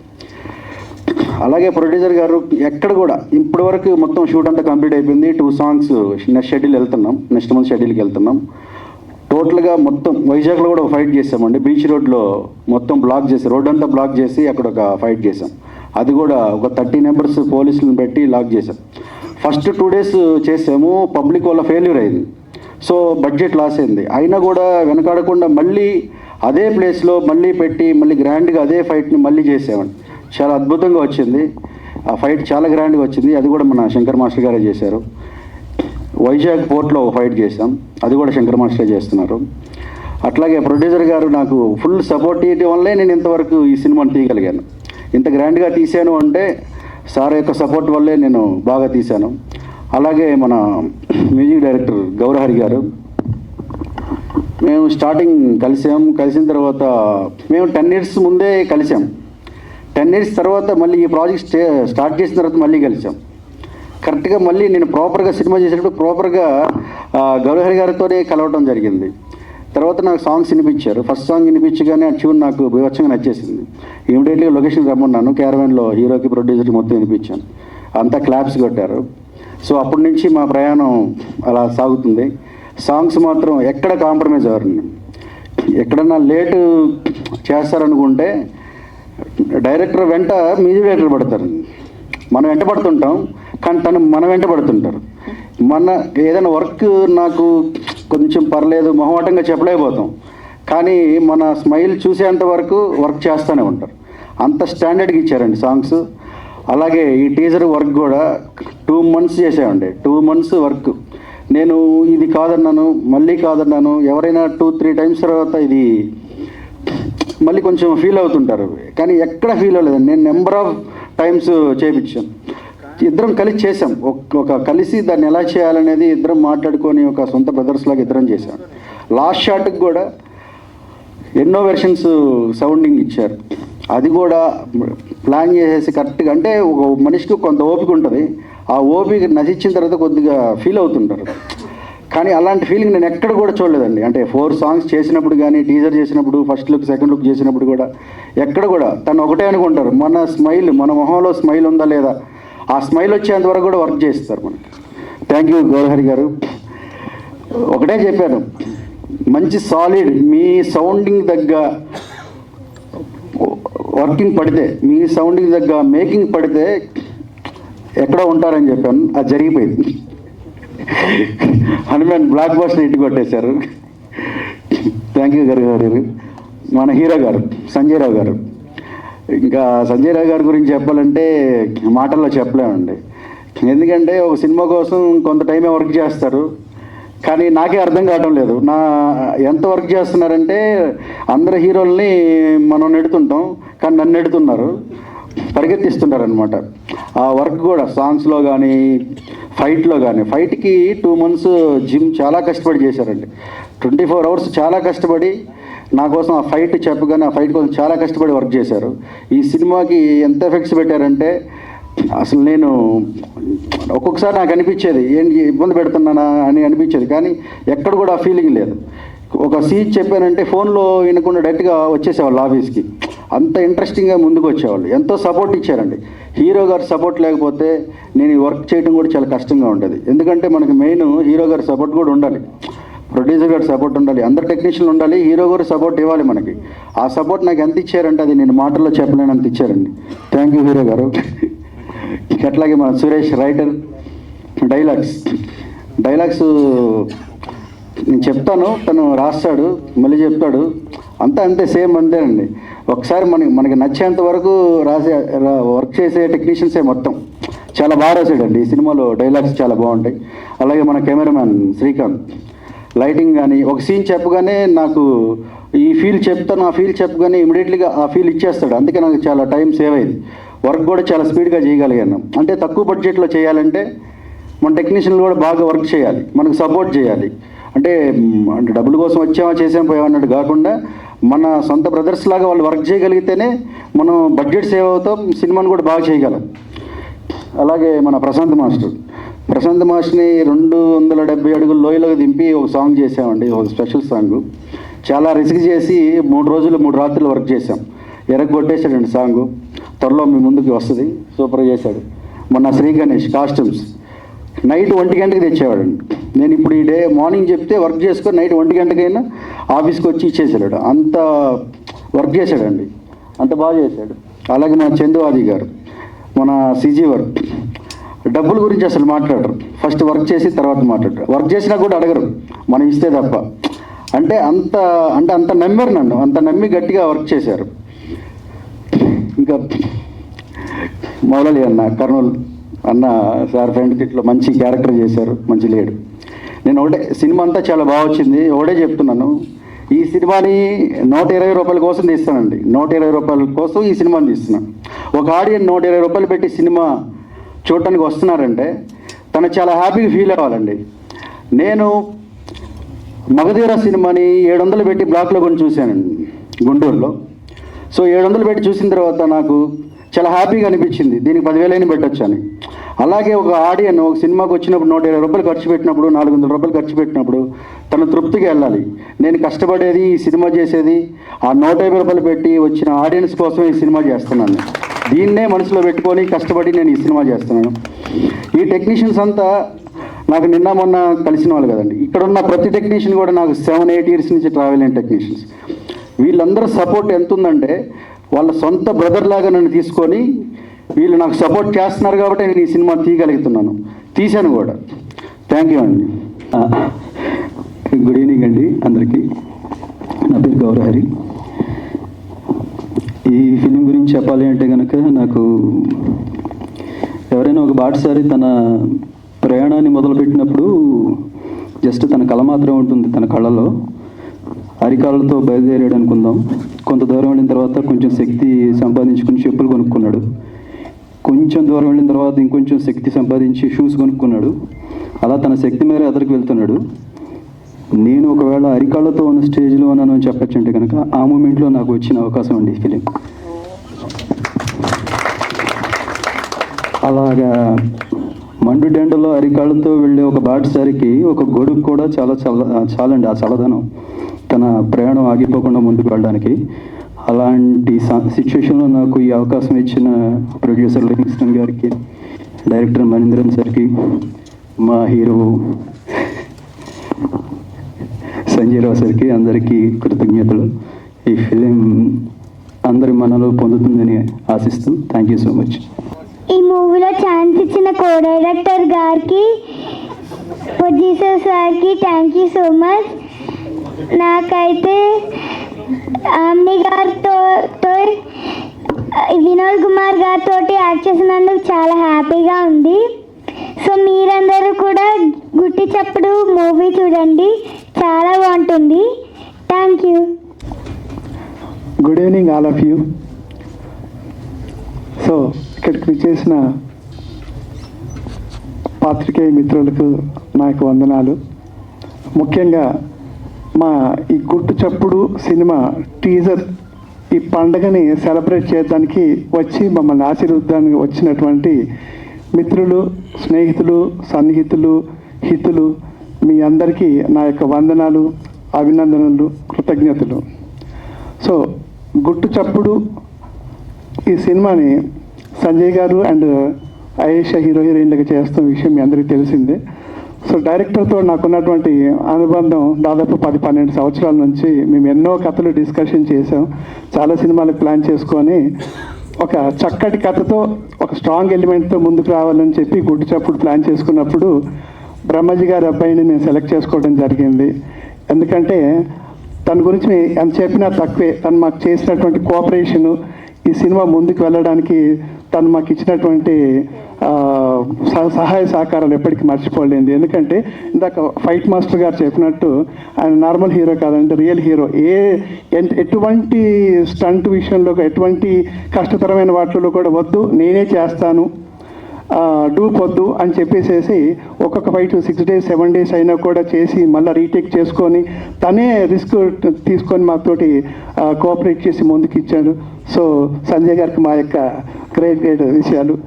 అలాగే ప్రొడ్యూసర్ గారు ఎక్కడ కూడా ఇప్పటి వరకు మొత్తం షూట్ అంతా కంప్లీట్ అయిపోయింది. 2 సాంగ్స్ నెక్స్ట్ షెడ్యూల్ వెళ్తున్నాం, నెక్స్ట్ మంత్ షెడ్యూల్కి వెళ్తున్నాం. టోటల్గా మొత్తం వైజాగ్లో కూడా ఒక ఫైట్ చేసామండి. బీచ్ రోడ్లో మొత్తం బ్లాక్ చేసి, రోడ్ అంతా బ్లాక్ చేసి అక్కడ ఒక ఫైట్ చేసాం. అది కూడా ఒక 30 మెంబర్స్ పోలీసులను పెట్టి లాక్ చేసాం. ఫస్ట్ 2 days చేసాము, పబ్లిక్ వల్ల ఫెయిల్యూర్ అయింది. సో బడ్జెట్ లాస్ అయింది. అయినా కూడా వెనకాడకుండా మళ్ళీ అదే ప్లేస్లో మళ్ళీ పెట్టి మళ్ళీ గ్రాండ్గా అదే ఫైట్ని మళ్ళీ చేసామండి. చాలా అద్భుతంగా వచ్చింది ఆ ఫైట్, చాలా గ్రాండ్గా వచ్చింది. అది కూడా మన శంకర్ మాస్టర్ గారే చేశారు. వైజాగ్ పోర్ట్లో ఒక ఫైట్ చేశాం, అది కూడా శంకర్ మాస్టరే చేస్తున్నారు. అట్లాగే ప్రొడ్యూసర్ గారు నాకు ఫుల్ సపోర్ట్ ఇవ్వడం వల్లే నేను ఇంతవరకు ఈ సినిమాని తీయగలిగాను. ఇంత గ్రాండ్గా తీశాను అంటే సార్ యొక్క సపోర్ట్ వల్లే నేను బాగా తీశాను. అలాగే మన మ్యూజిక్ డైరెక్టర్ గౌరహరి గారు, మేము స్టార్టింగ్ కలిసిన తర్వాత మేము 10 years ముందే కలిసాం. 10 years తర్వాత మళ్ళీ ఈ ప్రాజెక్ట్ స్టార్ట్ చేసిన తర్వాత మళ్ళీ కలిసాం. కరెక్ట్గా మళ్ళీ నేను ప్రాపర్గా సినిమా చేసేటప్పుడు ప్రాపర్గా గౌరహరి గారితోనే కలవటం జరిగింది. తర్వాత నాకు సాంగ్స్ వినిపించారు. ఫస్ట్ సాంగ్ వినిపించగానే ఆ ట్యూన్ నాకు బీభత్సంగా నచ్చేసింది. ఇమీడియట్గా లొకేషన్ రమ్మన్నాను, క్యారవాన్లో హీరోకి ప్రొడ్యూసర్కి మొత్తం వినిపించాను. అంతా క్లాప్స్ కొట్టారు. సో అప్పటి నుంచి మా ప్రయాణం అలా సాగుతుంది. సాంగ్స్ మాత్రం ఎక్కడ కాంప్రమైజ్ అవ్వరండి. ఎక్కడన్నా లేటు చేస్తారనుకుంటే డైరెక్టర్ వెంట మ్యూజిక్ డైరెక్టర్ పడతారు. మనం వెంట పడుతుంటాం కానీ మన వెంట పడుతుంటారు. మన ఏదైనా వర్క్ నాకు కొంచెం పర్లేదు మొహమాటంగా చెప్పలేకపోతాం, కానీ మన స్మైల్ చూసేంత వరకు వర్క్ చేస్తూనే ఉంటారు. అంత స్టాండర్డ్గా ఇచ్చారండి సాంగ్స్. అలాగే ఈ టీజర్ వర్క్ కూడా 2 months చేసామండి. 2 months వర్క్. నేను ఇది కాదన్నాను, మళ్ళీ కాదన్నాను. ఎవరైనా 2-3 times తర్వాత ఇది మళ్ళీ కొంచెం ఫీల్ అవుతుంటారు, కానీ ఎక్కడ ఫీల్ అవ్వలేదండి. నేను నెంబర్ ఆఫ్ టైమ్స్ చేయించాను. ఇద్దరం కలిసి చేసాం. ఒక కలిసి దాన్ని ఎలా చేయాలనేది ఇద్దరం మాట్లాడుకొని ఒక సొంత బ్రదర్స్ లాగా ఇద్దరం చేసాం. లాస్ట్ షాట్కి కూడా ఎన్నో వెర్షన్స్ సౌండింగ్ ఇచ్చారు. అది కూడా ప్లాన్ చేసేసి కరెక్ట్గా, అంటే ఒక మనిషికి కొంత ఓపిక ఉంటుంది. ఆ ఓపిక నశించిన తర్వాత కొద్దిగా ఫీల్ అవుతుంటారు, కానీ అలాంటి ఫీలింగ్ నేను ఎక్కడ కూడా చూడలేదండి. అంటే 4 songs చేసినప్పుడు కానీ, టీజర్ చేసినప్పుడు, ఫస్ట్ లుక్ సెకండ్ లుక్ చేసినప్పుడు కూడా ఎక్కడ కూడా తను ఒకటే అనుకుంటారు, మన స్మైల్, మన మొహంలో స్మైల్ ఉందా లేదా, ఆ స్మైల్ వచ్చేంత వరకు కూడా వర్క్ చేస్తారు మనకి. థ్యాంక్ యూ గౌరహరి గారు. ఒకటే చెప్పాను, మంచి సాలిడ్ మీ సౌండింగ్ తగ్గ వర్కింగ్ పడితే, మీ సౌండింగ్ తగ్గ మేకింగ్ పడితే ఎక్కడో ఉంటారని చెప్పాను. అది జరిగిపోయింది. హనుమాన్ బ్లాక్ బస్టర్ ఇంటికి కొట్టేశారు. థ్యాంక్ యూ గారు. మన హీరో గారు సంజయ్ రావు గారు, ఇంకా సంజయ్ రావు గారి గురించి చెప్పాలంటే మాటల్లో చెప్పలేమండి. ఎందుకంటే ఒక సినిమా కోసం కొంత టైమే వర్క్ చేస్తారు, కానీ నాకే అర్థం కావటం లేదు ఎంత వర్క్ చేస్తున్నారంటే అందరు హీరోల్ని మనం నెడుతుంటాం, కానీ నన్ను నెడుతున్నారు, పరిగెత్తిస్తున్నారనమాట. ఆ వర్క్ కూడా సాంగ్స్లో కానీ ఫైట్లో కానీ, ఫైట్కి 2 months జిమ్ చాలా కష్టపడి చేశారండి. 24 hours చాలా కష్టపడి నా కోసం ఆ ఫైట్ చెప్పగానే ఆ ఫైట్ కోసం చాలా కష్టపడి వర్క్ చేశారు. ఈ సినిమాకి ఎంత ఎఫెక్ట్స్ పెట్టారంటే అసలు నేను ఒక్కొక్కసారి నాకు అనిపించేది ఏంటి ఇబ్బంది పెడుతున్నానా అని అనిపించేది, కానీ ఎక్కడ కూడా ఆ ఫీలింగ్ లేదు. ఒక సీన్ చెప్పానంటే ఫోన్లో వినకుండా డైరెక్ట్గా వచ్చేసేవాళ్ళు ఆఫీస్కి. అంత ఇంట్రెస్టింగ్గా ముందుకు వచ్చేవాళ్ళు, ఎంతో సపోర్ట్ ఇచ్చారండి. హీరో గారి సపోర్ట్ లేకపోతే నేను ఈ వర్క్ చేయడం కూడా చాలా కష్టంగా ఉండేది. ఎందుకంటే మనకి మెయిన్ హీరో గారి సపోర్ట్ కూడా ఉండాలి, ప్రొడ్యూసర్ గారి సపోర్ట్ ఉండాలి, అందరు టెక్నీషియన్లు ఉండాలి, హీరో గారు సపోర్ట్ ఇవ్వాలి మనకి. ఆ సపోర్ట్ నాకు ఎంత ఇచ్చారంటే అది నేను మాటల్లో చెప్పలేనంత ఇచ్చారండి. థ్యాంక్ యూ హీరో గారు. అట్లాగే మన సురేష్ రైటర్, డైలాగ్స్ నేను చెప్తాను, తను రాస్తాడు, మళ్ళీ చెప్తాడు, అంతా అంతే సేమ్ అంతేనండి. ఒకసారి మనకి నచ్చేంత వరకు వర్క్ చేసే టెక్నీషియన్సే మొత్తం చాలా బాగా రాశాడండి. ఈ సినిమాలో డైలాగ్స్ చాలా బాగుంటాయి. అలాగే మన కెమెరామ్యాన్ శ్రీకాంత్, లైటింగ్ కానీ ఒక సీన్ చెప్పగానే నాకు ఈ ఫీల్ చెప్తాను, ఆ ఫీల్ చెప్పగానే ఇమీడియట్లీగా ఆ ఫీల్ ఇచ్చేస్తాడు. అందుకే నాకు చాలా టైం సేవ్ అయింది. వర్క్ కూడా చాలా స్పీడ్గా చేయగలిగాను. అంటే తక్కువ బడ్జెట్లో చేయాలంటే మన టెక్నీషియన్లు కూడా బాగా వర్క్ చేయాలి, మనకు సపోర్ట్ చేయాలి. అంటే డబ్బుల కోసం వచ్చామా చేసాం పోయామన్నట్టు కాకుండా మన సొంత బ్రదర్స్ లాగా వాళ్ళు వర్క్ చేయగలిగితేనే మనం బడ్జెట్ సేవ్ అవుతాం, సినిమాను కూడా బాగా చేయగలం. అలాగే మన ప్రశాంత్ మాస్టర్ని 270 అడుగుల లోయలోకి దింపి ఒక సాంగ్ చేసామండి, ఒక స్పెషల్ సాంగ్. చాలా రిస్క్ చేసి 3 రోజులు 3 రాత్రులు వర్క్ చేసాం. ఎరగొట్టేశాడండి సాంగ్. త్వరలో మీ ముందుకు వస్తుంది, సూపర్గా చేశాడు. మొన్న శ్రీ గణేష్ కాస్ట్యూమ్స్ నైట్ 1 గంటకి తెచ్చేవాడండి. నేను ఇప్పుడు ఈ డే మార్నింగ్ చెప్తే వర్క్ చేసుకొని నైట్ 1 గంటకైనా ఆఫీస్కి వచ్చి ఇచ్చేసాడు. అంత వర్క్ చేశాడండి, అంత బాగా చేశాడు. అలాగే మన చందువాది గారు, మన సిజీ వర్క్, డబ్బుల గురించి అసలు మాట్లాడరు. ఫస్ట్ వర్క్ చేసి తర్వాత మాట్లాడరు. వర్క్ చేసినా కూడా అడగరు, మనం ఇస్తే తప్ప. అంటే అంత నమ్మారు నన్ను, అంత నమ్మి గట్టిగా వర్క్ చేశారు. ఇంకా మౌలలి అన్న, కర్నూలు అన్న సార్ ఫ్రెండ్ కిట్లో మంచి క్యారెక్టర్ చేశారు, మంచి లేడు. నేను ఒకటే, సినిమా అంతా చాలా బాగా వచ్చింది. ఒకటే చెప్తున్నాను, ఈ సినిమాని 120 రూపాయల కోసం తీస్తానండి. 120 రూపాయల కోసం ఈ సినిమాని తీస్తున్నాను. ఒక ఆడియన్స్ 120 రూపాయలు పెట్టి సినిమా చూడటానికి వస్తున్నారంటే తను చాలా హ్యాపీగా ఫీల్ అవ్వాలండి. నేను మగధీర సినిమాని 700 పెట్టి బ్లాక్లో కొని చూశానండి గుంటూరులో. సో 700 పెట్టి చూసిన తర్వాత నాకు చాలా హ్యాపీగా అనిపించింది, దీనికి 10,000 అయినా పెట్టచ్చు అని. అలాగే ఒక ఆడియన్ ఒక సినిమాకి వచ్చినప్పుడు 120 రూపాయలు ఖర్చు పెట్టినప్పుడు, 400 రూపాయలు ఖర్చు పెట్టినప్పుడు తను తృప్తిగా వెళ్ళాలి. నేను కష్టపడేది, ఈ సినిమా చేసేది ఆ 150 రూపాయలు పెట్టి వచ్చిన ఆడియన్స్ కోసం ఈ సినిమా చేస్తున్నాను. దీన్నే మనసులో పెట్టుకొని కష్టపడి నేను ఈ సినిమా చేస్తున్నాను. ఈ టెక్నీషియన్స్ అంతా నాకు నిన్న మొన్న కలిసిన వాళ్ళు కదండి. ఇక్కడ ఉన్న ప్రతి టెక్నీషియన్ కూడా నాకు 7-8 ఇయర్స్ నుంచి ట్రావెల్ అయిన టెక్నీషియన్స్. వీళ్ళందరూ సపోర్ట్ ఎంత ఉందంటే వాళ్ళ సొంత బ్రదర్ లాగా నన్ను తీసుకొని వీళ్ళు నాకు సపోర్ట్ చేస్తున్నారు కాబట్టి నేను ఈ సినిమా తీయగలుగుతున్నాను, తీశాను కూడా. థ్యాంక్ యూ అండి. గుడ్ ఈవినింగ్ అండి అందరికీ. నా పేరు గౌరహరి. ఈ ఫిలిం గురించి చెప్పాలి అంటే కనుక, నాకు ఎవరైనా ఒక బాటసారి తన ప్రయాణాన్ని మొదలుపెట్టినప్పుడు జస్ట్ తన కళ మాత్రం ఉంటుంది, తన కళలో అరికాళ్ళతో బయలుదేరాడు అనుకుందాం. కొంత దూరం వెళ్ళిన తర్వాత కొంచెం శక్తి సంపాదించుకుని చెప్పులు కొనుక్కున్నాడు. కొంచెం దూరం వెళ్ళిన తర్వాత ఇంకొంచెం శక్తి సంపాదించి షూస్ కొనుక్కున్నాడు. అలా తన శక్తి మేర ఎదరికి వెళ్తున్నాడు. నేను ఒకవేళ అరికాళ్ళతో ఉన్న స్టేజ్లో ఉన్నాను చెప్పచ్చు అంటే కనుక ఆ మూమెంట్లో నాకు వచ్చిన అవకాశం అండి ఈ ఫిలిం. అలాగా మండుడెండలో అరికాళ్ళతో వెళ్ళే ఒక బాటసారికి ఒక గొడుగు కూడా చాలండి ఆ చల్లదనం తన ప్రయాణం ఆగిపోకుండా ముందుకు వెళ్ళడానికి. అలాంటి సిచ్యువేషన్లో నాకు ఈ అవకాశం ఇచ్చిన ప్రొడ్యూసర్ లివింగ్స్టన్ గారికి, డైరెక్టర్ మనీంద్రన్ సార్కి, మా హీరో సంజయ్ రావు సార్కి అందరికీ కృతజ్ఞతలు. ఈ ఫిలిం అందరి మనలో పొందుతుందని ఆశిస్తూ థ్యాంక్ యూ సో మచ్. ఈ మూవీలో ఛాన్స్ ఇచ్చిన కో డైరెక్టర్ గారికి, ప్రొడ్యూసర్ సార్కి థ్యాంక్ యూ సో మచ్. నాకైతే ఆమ్ని గారితో వినోద్ కుమార్ గారితో యాక్ట్ చేసినందుకు చాలా హ్యాపీగా ఉంది. సో మీరందరూ కూడా గుట్టి చప్పుడు మూవీ చూడండి, చాలా బాగుంటుంది. Thank you. Good evening all of you. So ఇక్కడికి చేసిన పాత్రికేయ మిత్రులకు నాకు వందనాలు. ముఖ్యంగా మా ఈ గుట్టు చప్పుడు సినిమా టీజర్ ఈ పండగని సెలబ్రేట్ చేయడానికి వచ్చి మమ్మల్ని ఆశీర్వదానికి వచ్చినటువంటి మిత్రులు, స్నేహితులు, సన్నిహితులు, హితులు మీ అందరికీ నా యొక్క వందనాలు, అభినందనలు, కృతజ్ఞతలు. సో గుట్టు చప్పుడు ఈ సినిమాని సంజయ్ గారు అండ్ ఆయేషా హీరోయిన్లుగా చేస్తున్న విషయం మీ అందరికీ తెలిసిందే. సో డైరెక్టర్తో నాకున్నటువంటి అనుబంధం దాదాపు 10-12 సంవత్సరాల నుంచి మేము ఎన్నో కథలు డిస్కషన్ చేసాం. చాలా సినిమాలకు ప్లాన్ చేసుకొని ఒక చక్కటి కథతో ఒక స్ట్రాంగ్ ఎలిమెంట్తో ముందుకు రావాలని చెప్పి గుడ్డు చప్పుడు ప్లాన్ చేసుకున్నప్పుడు బ్రహ్మజీ గారి అబ్బాయిని నేను సెలెక్ట్ చేసుకోవడం జరిగింది. ఎందుకంటే తన గురించి ఎంత చెప్పినా తక్కువే. తను మాకు చేసినటువంటి కోఆపరేషను, ఈ సినిమా ముందుకు వెళ్ళడానికి తను మాకు ఇచ్చినటువంటి సహాయ సహకారాలు ఎప్పటికీ మర్చిపోలేదు. ఎందుకంటే ఇందాక ఫైట్ మాస్టర్ గారు చెప్పినట్టు ఆయన నార్మల్ హీరో కాదంటే రియల్ హీరో. ఎటువంటి స్టంట్ విషయంలో, ఎటువంటి కష్టతరమైన వాటిలో కూడా వద్దు నేనే చేస్తాను, డూప్ వద్దు అని చెప్పేసేసి ఒక్కొక్క ఫైట్ 6 days 7 days అయినా కూడా చేసి మళ్ళీ రీటేక్ చేసుకొని తనే రిస్క్ తీసుకొని మాతోటి కోఆపరేట్ చేసి ముందుకు ఇచ్చాడు. సో సంజయ్ గారికి మా యొక్క గ్రేట్ విషయాలు.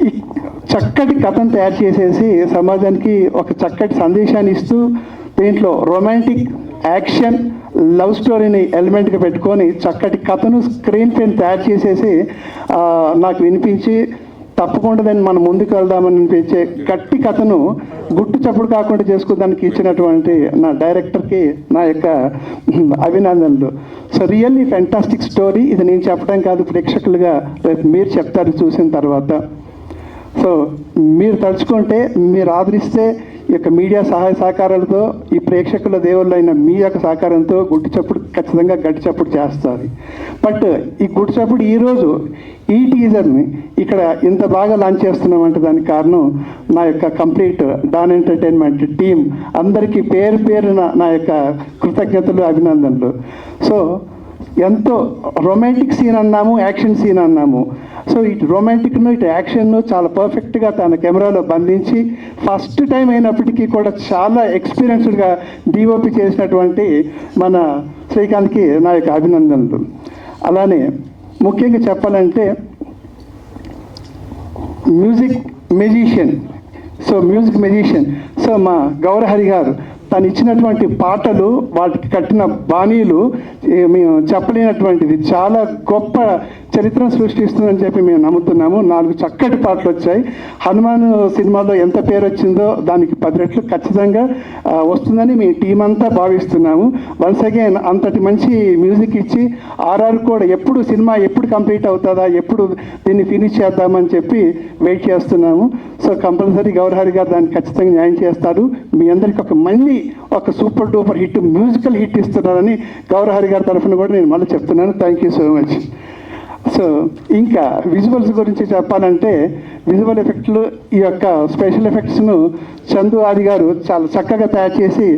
ఈ చక్కటి కథను తయారు చేసేసి సమాజానికి ఒక చక్కటి సందేశాన్ని ఇస్తూ దీంట్లో రొమాంటిక్, యాక్షన్, లవ్ స్టోరీని ఎలిమెంట్గా పెట్టుకొని చక్కటి కథను స్క్రీన్ పైన తయారు చేసేసి నాకు వినిపించి తప్పకుండా దాన్ని మనం ముందుకు వెళ్దామని అనిపించే గట్టి కథను గుట్టు చప్పుడు కాకుండా చేసుకోవడానికి ఇచ్చినటువంటి నా డైరెక్టర్కి నా యొక్క అభినందనలు. So really fantastic story. ఇది నేను చెప్పడం కాదు, ప్రేక్షకులుగా రేపు మీరు చెప్తారు చూసిన తర్వాత. సో మీరు తలుచుకుంటే, మీరు ఆదరిస్తే ఈ యొక్క మీడియా సహాయ సహకారాలతో, ఈ ప్రేక్షకుల దేవుళ్ళైన మీ యొక్క సహకారంతో గుడ్డి చప్పుడు ఖచ్చితంగా గట్టి చప్పుడు చేస్తారు. బట్ ఈ గుడ్డి చప్పుడు ఈరోజు ఈ టీజర్ని ఇక్కడ ఇంత బాగా లాంచ్ చేస్తున్నామంటే దానికి కారణం నా యొక్క కంప్లీట్ డాన్ ఎంటర్టైన్మెంట్ టీం అందరికీ పేరు పేరున నా యొక్క కృతజ్ఞతలు, అభినందనలు. సో ఎంతో రొమాంటిక్ సీన్ అన్నాము, యాక్షన్ సీన్ అన్నాము. సో ఇటు రొమాంటిక్ను ఇటు యాక్షన్ను చాలా పర్ఫెక్ట్గా తన కెమెరాలో బంధించి ఫస్ట్ టైం అయినప్పటికీ కూడా చాలా ఎక్స్పీరియన్స్డ్గా డిఓపి చేసినటువంటి మన శ్రీకాంత్కి నా యొక్క అభినందనలు. అలానే ముఖ్యంగా చెప్పాలంటే మ్యూజిక్ మెజిషియన్. సో మా గౌరహరి గారు తను ఇచ్చినటువంటి పాటలు, వాటికి కట్టిన బాణీలు మేము చెప్పలేనటువంటిది, చాలా గొప్ప చరిత్రను సృష్టిస్తుందని చెప్పి మేము నమ్ముతున్నాము. 4 చక్కటి పాటలు వచ్చాయి. హనుమాన్ సినిమాలో ఎంత పేరు వచ్చిందో దానికి 10 రెట్లు ఖచ్చితంగా వస్తుందని మీ టీం అంతా భావిస్తున్నాము. వన్స్ అగైన్ అంతటి మంచి మ్యూజిక్ ఇచ్చి ఆర్ఆర్ కూడా సినిమా ఎప్పుడు కంప్లీట్ అవుతుందా, ఎప్పుడు దీన్ని ఫినిష్ చేద్దామని చెప్పి వెయిట్ చేస్తున్నాము. సో కంపల్సరీ గౌరహరి గారు దాన్ని ఖచ్చితంగా న్యాయం చేస్తారు. మీ అందరికీ మళ్ళీ ఒక super duper hit, musical hit ఇస్తున్నారని గౌరహరి గారి తరఫున కూడా నేను మళ్ళీ చెప్తున్నాను. Thank you so much. So ఇంకా విజువల్స్ గురించి చెప్పాలంటే, విజువల్ ఎఫెక్ట్లు, ఈ యొక్క స్పెషల్ ఎఫెక్ట్స్ను చందు ఆది గారు చాలా చక్కగా తయారు చేసి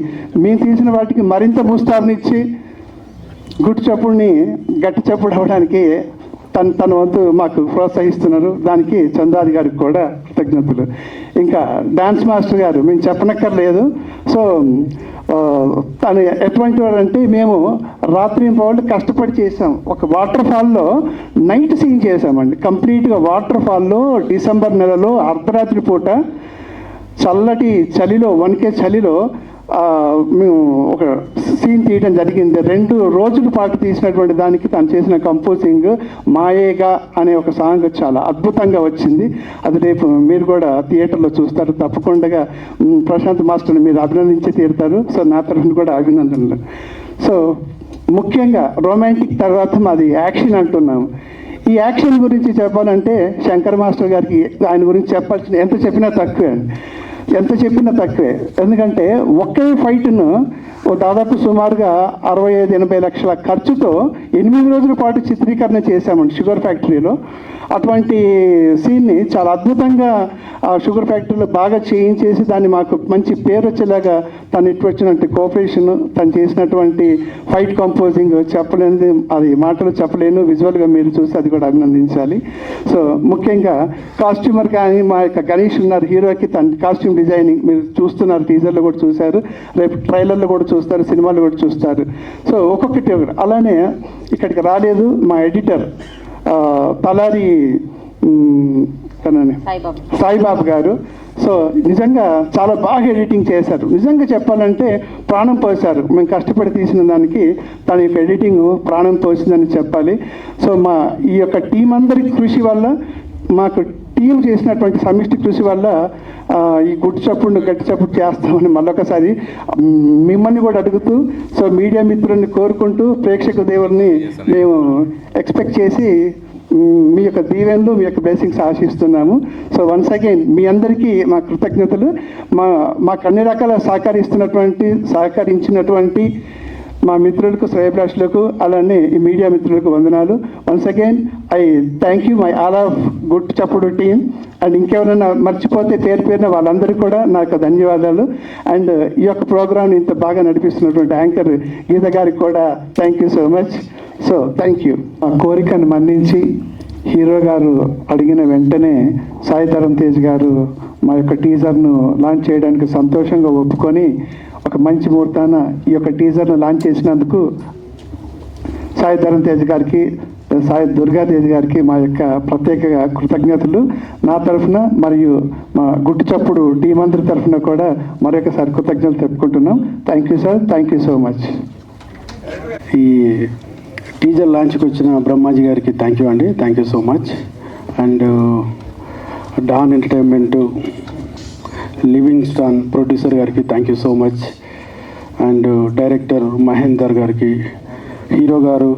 మేము తీసిన వాటికి మరింత ముస్తాబునిచ్చి గుట్టు చప్పుడిని గట్టి చప్పుడు అవడానికి తన వంతు మాకు ప్రోత్సహిస్తున్నారు. దానికి చందాది గారికి కూడా కృతజ్ఞతలు. ఇంకా డాన్స్ మాస్టర్ గారు మేము చెప్పనక్కర్లేదు. సో తను ఎటువంటి వాడు అంటే, మేము రాత్రి పౌళ్ళు కష్టపడి చేసాం. ఒక వాటర్ ఫాల్లో నైట్ సీన్ చేసామండి. కంప్లీట్గా వాటర్ ఫాల్లో డిసెంబర్ నెలలో అర్ధరాత్రి పూట చల్లటి చలిలో, వణికే చలిలో మేము ఒక సీన్ తీయడం జరిగింది. 2 రోజుల పాటు తీసినటువంటి దానికి తను చేసిన కంపోజింగ్ మాయేగా అనే ఒక సాంగ్ చాలా అద్భుతంగా వచ్చింది. అది రేపు మీరు కూడా థియేటర్లో చూస్తారు. తప్పకుండా ప్రశాంత్ మాస్టర్ని మీరు అభినందించి తీరుతారు. సో నా తరఫున కూడా అభినందనలు. సో ముఖ్యంగా రొమాంటిక్ తర్వాత మాది యాక్షన్ అంటున్నాము. ఈ యాక్షన్ గురించి చెప్పాలంటే శంకర్ మాస్టర్ గారికి ఆయన గురించి చెప్పాల్సిన ఎంత చెప్పినా తక్కువే. ఎందుకంటే ఒకే ఫైట్ను దాదాపు సుమారుగా 65-80 లక్షల ఖర్చుతో 8 రోజుల పాటు చిత్రీకరణ చేశామండి షుగర్ ఫ్యాక్టరీలో. అటువంటి సీన్ని చాలా అద్భుతంగా షుగర్ ఫ్యాక్టరీలో బాగా చేయించేసి దాన్ని మాకు మంచి పేరు వచ్చేలాగా తను ఇటు వచ్చినట్టు కోఆపరేషన్, తను చేసినటువంటి ఫైట్ కంపోజింగ్ చెప్పలేనిది, అది మాటలు చెప్పలేను. విజువల్గా మీరు చూసి అది కూడా అభినందించాలి. సో ముఖ్యంగా కాస్ట్యూమర్ కానీ మా యొక్క గణేష్ ఉన్నారు, హీరోకి తన కాస్ట్యూమ్ డిజైనింగ్ మీరు చూస్తున్నారు, టీజర్లో కూడా చూశారు, రేపు ట్రైలర్లో కూడా చూస్తారు, సినిమాలో కూడా చూస్తారు. సో ఒక్కొక్కటి. అలానే ఇక్కడికి రాలేదు మా ఎడిటర్ తలారి సాయిబాబు గారు. సో నిజంగా చాలా బాగా ఎడిటింగ్ చేశారు. నిజంగా చెప్పాలంటే ప్రాణం పోశారు. మేము కష్టపడి తీసిన దానికి తన యొక్క ఎడిటింగ్ ప్రాణం పోసిందని చెప్పాలి. సో మా ఈ యొక్క టీం అందరి కృషి వల్ల, మాకు టీం చేసినటువంటి సమిష్టి కృషి వల్ల ఈ గుట్టు చప్పుడు గట్టి చప్పుడు చేస్తామని మళ్ళొకసారి మిమ్మల్ని కూడా అడుగుతూ, సో మీడియా మిత్రుల్ని కోరుకుంటూ, ప్రేక్షక దేవుల్ని మేము ఎక్స్పెక్ట్ చేసి మీ యొక్క దీవెనలు, మీ యొక్క బ్లెస్సింగ్స్ ఆశిస్తున్నాము. సో వన్స్ అగైన్ మీ అందరికీ మా కృతజ్ఞతలు. మాకు అన్ని రకాల సహకరించినటువంటి మా మిత్రులకు శ్రేయభిలాషులకు అలానే ఈ మీడియా మిత్రులకు వందనాలు. Once again I thank you my all of good చప్పుడు టీమ్. అండ్ ఇంకెవరైనా మర్చిపోతే పేరున వాళ్ళందరికీ కూడా నాకు ధన్యవాదాలు. అండ్ ఈ యొక్క ప్రోగ్రామ్ని ఇంత బాగా నడిపిస్తున్నటువంటి యాంకర్ గీత గారికి కూడా thank you so much. So thank you. ఆ కోరికను మన్నించి హీరో గారు అడిగిన వెంటనే సాయి ధరమ్ తేజ్ గారు మా యొక్క టీజర్ను లాంచ్ చేయడానికి సంతోషంగా ఒప్పుకొని ఒక మంచి ముహూర్తాన ఈ యొక్క టీజర్ను లాంచ్ చేసినందుకు సాయి ధరమ్ తేజ్ గారికి, సాయి దుర్గాతేజ్ గారికి మా యొక్క ప్రత్యేక కృతజ్ఞతలు నా తరఫున మరియు మా గుట్టు చప్పుడు టీం అందరి తరఫున కూడా మరొకసారి కృతజ్ఞతలు చెప్పుకుంటున్నాం. Thank you sir, thank you so much. ఈ టీజర్ లాంచ్కి వచ్చిన బ్రహ్మాజీ గారికి థ్యాంక్ యూ అండి, thank you so much. And Don entertainment living Stan producer గారికి thank you so much. And director Mahender గారికి, హీరో గారు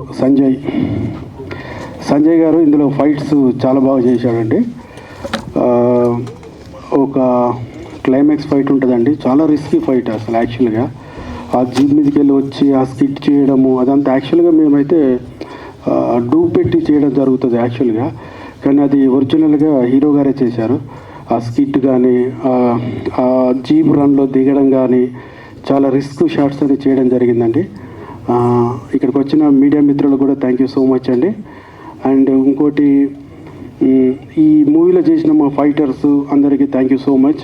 సంజయ్ గారు ఇందులో ఫైట్స్ చాలా బాగా చేశాడండి. ఒక క్లైమాక్స్ ఫైట్ ఉంటుందండి, చాలా రిస్కీ ఫైట్ అసలు. యాక్చువల్గా ఆ జీప్ మీదకి వెళ్ళి వచ్చి ఆ స్కిట్ చేయడము అదంతా యాక్చువల్గా మేమైతే డూప్ పెట్టి చేయడం జరుగుతుంది యాక్చువల్గా, కానీ అది ఒరిజినల్గా హీరో గారే చేశారు. ఆ స్కిట్ కానీ ఆ జీప్ రన్లో దిగడం కానీ చాలా రిస్క్ షాట్స్ అని చేయడం జరిగిందండి. ఇక్కడికి వచ్చిన మీడియా మిత్రులు కూడా థ్యాంక్ యూ సో మచ్ అండి. అండ్ ఇంకోటి, ఈ మూవీలో చేసిన మా ఫైటర్స్ అందరికీ థ్యాంక్ యూ సో మచ్.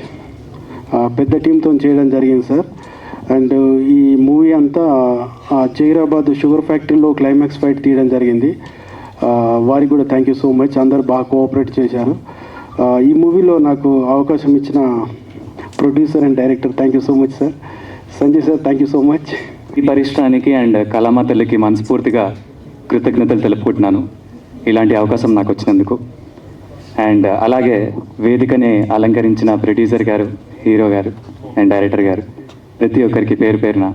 పెద్ద టీంతో చేయడం జరిగింది సార్. అండ్ ఈ మూవీ అంతా జైరాబాద్ షుగర్ ఫ్యాక్టరీలో క్లైమాక్స్ ఫైట్ తీయడం జరిగింది. వారికి కూడా థ్యాంక్ యూ సో మచ్. అందరు బాగా కోఆపరేట్ చేశారు. ఈ మూవీలో నాకు అవకాశం ఇచ్చిన producer and director thank you so much sir. Sanjay sir thank you so much. ఈ పరిశ్రమానికి అండ్ కళామ తల్లికి మనస్ఫూర్తిగా కృతజ్ఞతలు తెలుపుకుంటున్నాను ఇలాంటి అవకాశం నాకు వచ్చినందుకు. అండ్ అలాగే వేదికని అలంకరించిన ప్రొడ్యూసర్ గారు, హీరో గారు అండ్ డైరెక్టర్ గారు ప్రతి ఒక్కరికి పేరు పేరున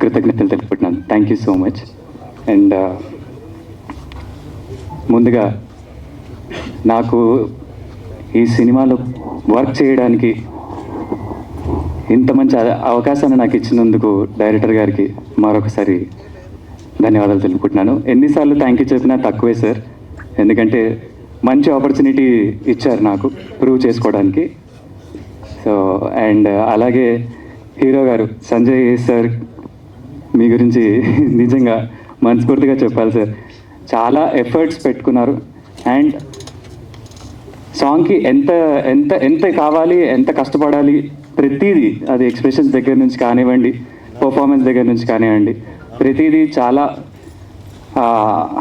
కృతజ్ఞతలు తెలుపుకుంటున్నాను. Thank you so much. And ముందుగా నాకు ఈ సినిమాలో వర్క్ చేయడానికి ఇంత మంచి అవకాశాన్ని నాకు ఇచ్చినందుకు డైరెక్టర్ గారికి మరొకసారి ధన్యవాదాలు తెలుపుకుంటున్నాను. ఎన్నిసార్లు థ్యాంక్ యూ చెప్పినా తక్కువే సార్, ఎందుకంటే మంచి ఆపర్చునిటీ ఇచ్చారు నాకు ప్రూవ్ చేసుకోవడానికి. సో అండ్ అలాగే హీరో గారు సంజయ్ సార్, మీ గురించి నిజంగా మనస్ఫూర్తిగా చెప్పాలి సార్. చాలా ఎఫర్ట్స్ పెట్టుకున్నారు. అండ్ సాంగ్కి ఎంత ఎంత ఎంత కావాలి, ఎంత కష్టపడాలి, ప్రతిదీ అది ఎక్స్ప్రెషన్స్ దగ్గర నుంచి కానివ్వండి, పర్ఫార్మెన్స్ దగ్గర నుంచి కానివ్వండి, ప్రతిదీ చాలా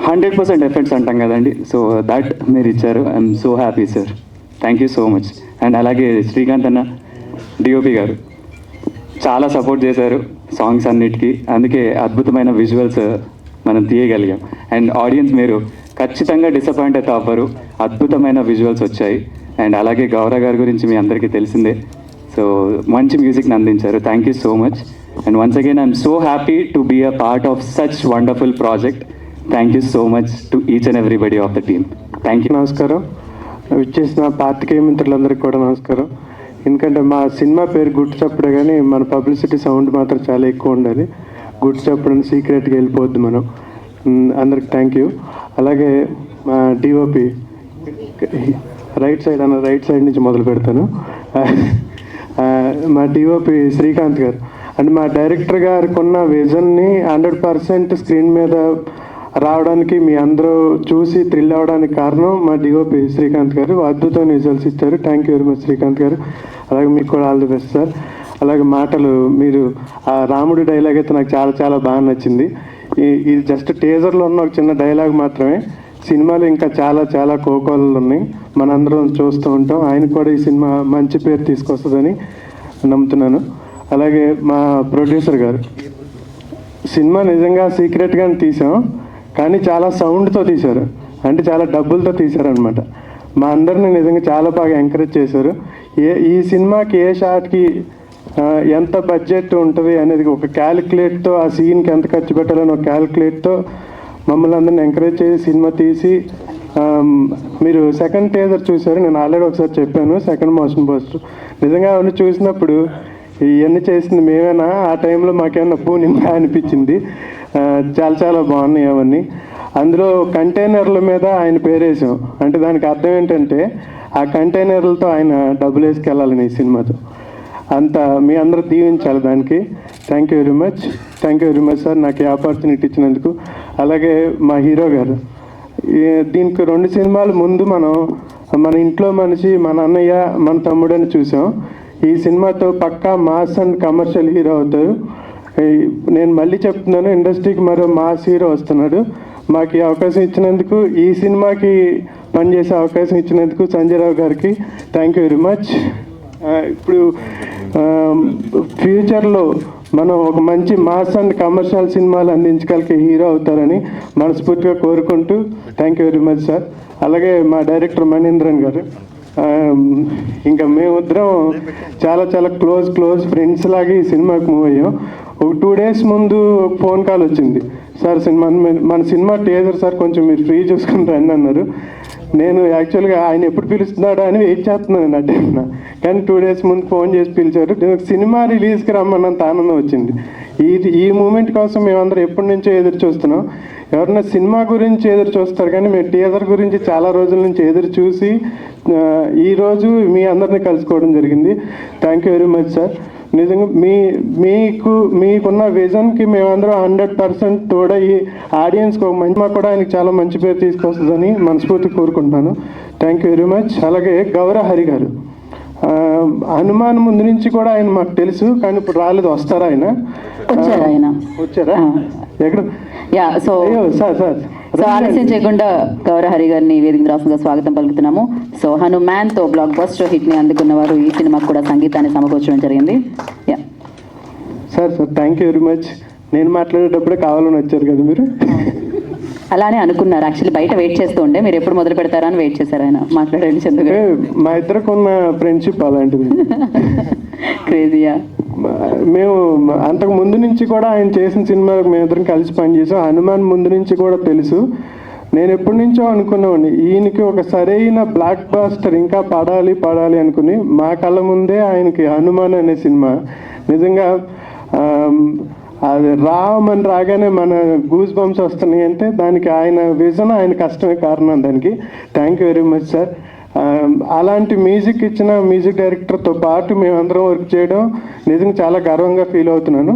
100% ఎఫర్ట్స్ అంటాం కదండి. సో దట్ మీరు ఇచ్చారు. I'm so happy sir. Thank you so much. And అలాగే శ్రీకాంత్ అన్న, డిఓపి గారు చాలా సపోర్ట్ చేశారు సాంగ్స్ అన్నిటికీ. అందుకే అద్భుతమైన విజువల్స్ మనం తీయగలిగాం. అండ్ ఆడియన్స్ మీరు ఖచ్చితంగా డిసప్పాయింట్ అయితే అవ్వరు, అద్భుతమైన విజువల్స్ వచ్చాయి. అండ్ అలాగే గౌరవ్ గారి గురించి మీ అందరికీ తెలిసిందే. సో మంచి మ్యూజిక్ని అందించారు. Thank you so much. And once again I'm so happy to be a part of such wonderful project. Thank you so much to each and everybody of the team. Thank you. నమస్కారం. ఇచ్చేసిన పాత్రికేయ మిత్రులందరికీ కూడా నమస్కారం. ఎందుకంటే మా సినిమా పేరు గుట్టు చప్పుడే, కానీ మన పబ్లిసిటీ సౌండ్ మాత్రం చాలా ఎక్కువ ఉండాలి. గుట్టు చప్పుడు సీక్రెట్గా వెళ్ళిపోద్ది మనం. అందరికి థ్యాంక్ యూ. అలాగే మా డిఓపి రైట్ సైడ్ నుంచి మొదలు పెడతాను. మా డిఓపి శ్రీకాంత్ గారు అండ్ మా డైరెక్టర్ గారికి ఉన్న విజన్ని 100% స్క్రీన్ మీద రావడానికి, మీ అందరూ చూసి థ్రిల్ అవ్వడానికి కారణం మా డిఓపి శ్రీకాంత్ గారు. అద్భుతమైన విజువల్స్ ఇచ్చారు. Thank you very much Srikanth గారు. అలాగే మీకు కూడా ఆల్ ది బెస్ట్ సార్. అలాగే మాటలు, మీరు ఆ రాముడి డైలాగ్ అయితే నాకు చాలా చాలా బాగా నచ్చింది. ఇది జస్ట్ టీజర్లో ఉన్న ఒక చిన్న డైలాగ్ మాత్రమే. సినిమాలు ఇంకా చాలా చాలా కోకోలు ఉన్నాయి, మనందరం చూస్తూ ఉంటాం. ఆయన కూడా ఈ సినిమా మంచి పేరు తీసుకొస్తుందని నమ్ముతున్నాను. అలాగే మా ప్రొడ్యూసర్ గారు, సినిమా నిజంగా సీక్రెట్గానే తీసాం, కానీ చాలా సౌండ్తో తీశారు, అంటే చాలా డబ్బులతో తీశారనమాట. మా అందరిని నిజంగా చాలా బాగా ఎంకరేజ్ చేశారు. ఈ సినిమాకి ఏ షాట్కి ఎంత బడ్జెట్ ఉంటుంది అనేది ఒక క్యాలిక్యులేట్తో, ఆ సీన్కి ఎంత ఖర్చు పెట్టాలని ఒక క్యాలిక్యులేట్తో మమ్మల్ని అందరిని ఎంకరేజ్ చేసి సినిమా తీసి, మీరు సెకండ్ టీజర్ చూశారు, నేను ఆల్రెడీ ఒకసారి చెప్పాను, సెకండ్ మోషన్ పోస్టర్. నిజంగా అవన్నీ చూసినప్పుడు ఇవన్నీ చేసింది మేమేనా, ఆ టైంలో మాకేమన్నా పూనిందా అనిపించింది. చాలా చాలా బాగున్నాయి అవన్నీ. అందులో కంటైనర్ల మీద ఆయన పేరేసాం. అంటే దానికి అర్థం ఏంటంటే ఆ కంటైనర్లతో ఆయన డబ్బులు వేసుకెళ్ళాలని ఈ సినిమాతో. అంత మీ అందరూ దీవించాలి దానికి. Thank you very much. Thank you very much sir నాకు ఈ ఆపర్చునిటీ ఇచ్చినందుకు. అలాగే మా హీరో గారు, దీనికి 2 సినిమాల ముందు మన ఇంట్లో మనిషి, మన అన్నయ్య, మన తమ్ముడు అని చూసాం. ఈ సినిమాతో పక్కా మాస్ అండ్ కమర్షియల్ హీరో అవుతారు. నేను మళ్ళీ చెప్తున్నాను, ఇండస్ట్రీకి మరో మాస్ హీరో వస్తున్నాడు. మాకు ఈ అవకాశం ఇచ్చినందుకు, ఈ సినిమాకి పనిచేసే అవకాశం ఇచ్చినందుకు సంజయ్ రావు గారికి థ్యాంక్ యూ వెరీ మచ్. ఇప్పుడు ఫ్యూచర్లో మనం ఒక మంచి మాస్ అండ్ కమర్షియల్ సినిమాలు అందించగలిగే హీరో అవుతారని మనస్ఫూర్తిగా కోరుకుంటూ thank you very much sir. అలాగే మా డైరెక్టర్ మణీంద్రన్ గారు, ఇంకా మేమిద్దరం చాలా చాలా క్లోజ్ ఫ్రెండ్స్ లాగా ఈ సినిమాకి మూవ్ అయ్యాం. ఒక 2 days ముందు ఫోన్ కాల్ వచ్చింది, సార్ మన సినిమా టీజర్ సార్ కొంచెం మీరు ఫ్రీ చూసుకుని రండి అన్నారు. నేను యాక్చువల్గా ఆయన ఎప్పుడు పిలుస్తున్నాడా అని వెయిట్ చేస్తున్నాను అంటే, కానీ 2 days ముందు ఫోన్ చేసి పిలిచారు. సినిమా రిలీజ్కి రమ్మన్నంత ఆనందం వచ్చింది. ఈ మూమెంట్ కోసం మేమందరం ఎప్పటి నుంచో ఎదురు చూస్తున్నాం. ఎవరన్నా సినిమా గురించి ఎదురు చూస్తారు, కానీ మేము టీజర్ గురించి చాలా రోజుల నుంచి ఎదురు చూసి ఈరోజు మీ అందరినీ కలుసుకోవడం జరిగింది. Thank you very much sir. నిజంగా మీకున్న విజన్కి మేమందరం 100% తోడయ్యి ఆడియన్స్కి ఒక మంచి కూడా ఆయనకి చాలా మంచి పేరు తీసుకొస్తుందని మనస్ఫూర్తి కోరుకుంటున్నాను. Thank you very much. అలాగే గౌరహరి గారు, హనుమాన్ ముందు నుంచి కూడా ఆయన మాకు తెలుసు, కానీ ఇప్పుడు రాలేదు. వస్తారా ఆయన? వచ్చారా? ఎక్కడ? యా, సో ఆలస్యం చేయకుండా గౌరహరి గారిని వేదిక రాష్ట్రంగా స్వాగతం పలుకుతున్నాము. సో హనుమాన్తో బ్లాక్ బస్టర్ హిట్ని అందుకున్నవారు ఈ సినిమాకు కూడా సంగీతాన్ని సమకూర్చడం జరిగింది. Yeah sir thank you very much. నేను మాట్లాడేటప్పుడే కావాలని వచ్చారు కదా మీరు? అలానే అనుకున్నారు. యాక్చువల్లీ బయట వెయిట్ చేస్తూ ఉండే మీరు ఎప్పుడు మొదలు పెడతారా అని వెయిట్ చేశారు. ఆయన మాట్లాడండి చందు గారు. మా ఇద్దరికి ఉన్న ఫ్రెండ్షిప్ అలాంటిది. క్రేజీయా. మేము అంతకు ముందు నుంచి కూడా ఆయన చేసిన సినిమాలకు మేమిద్దరం కలిసి పనిచేసాం. హనుమాన్ ముందు నుంచి కూడా తెలుసు. నేను ఎప్పటి నుంచో అనుకున్నామండి, ఈయనకి ఒక సరైన బ్లాక్ బాస్టర్ ఇంకా పడాలి అనుకుని మా కళ్ళ ముందే ఆయనకి హనుమాన్ అనే సినిమా నిజంగా అది రామ్ అని రాగానే మన గూస్ బంప్స్ వస్తున్నాయి అంటే దానికి ఆయన విజన్, ఆయన కష్టమే కారణం. దానికి thank you very much sir. అలాంటి మ్యూజిక్ ఇచ్చిన మ్యూజిక్ డైరెక్టర్తో పాటు మేమందరం వర్క్ చేయడం నిజంగా చాలా గర్వంగా ఫీల్ అవుతున్నాను.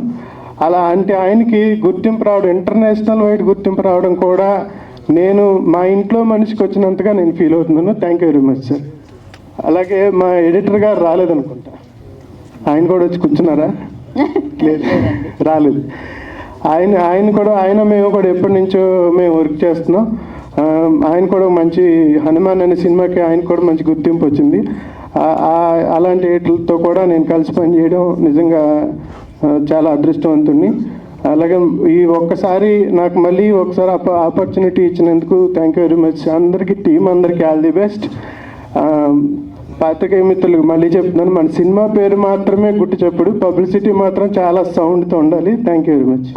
అలా అంటే ఆయనకి గుర్తింపు రావడం, ఇంటర్నేషనల్ వైడ్ గుర్తింపు రావడం కూడా నేను మా ఇంట్లో మనిషికి వచ్చినంతగా నేను ఫీల్ అవుతున్నాను. Thank you very much sir. అలాగే మా ఎడిటర్ గారు రాలేదనుకుంటా, ఆయన కూడా వచ్చి కూర్చున్నారా? లేదు, రాలేదు. ఆయన మేము కూడా ఎప్పటి నుంచో మేము వర్క్ చేస్తున్నాం. ఆయన కూడా మంచి హనుమాన్ అనే సినిమాకి ఆయన కూడా మంచి గుర్తింపు వచ్చింది. అలాంటి ఎడిటర్లతో కూడా నేను కలిసి పనిచేయడం నిజంగా చాలా అదృష్టవంతుణ్ణి. అలాగే ఈ ఒక్కసారి నాకు మళ్ళీ ఒకసారి ఆపర్చునిటీ ఇచ్చినందుకు థ్యాంక్ యూ వెరీ మచ్. అందరికీ టీం అందరికీ ఆల్ ది బెస్ట్. పాత్రికేయ మిత్రులకు మళ్ళీ చెప్తున్నాను, మన సినిమా పేరు మాత్రమే గుర్తు చెప్పుడు, పబ్లిసిటీ మాత్రం చాలా సౌండ్తో ఉండాలి. Thank you very much.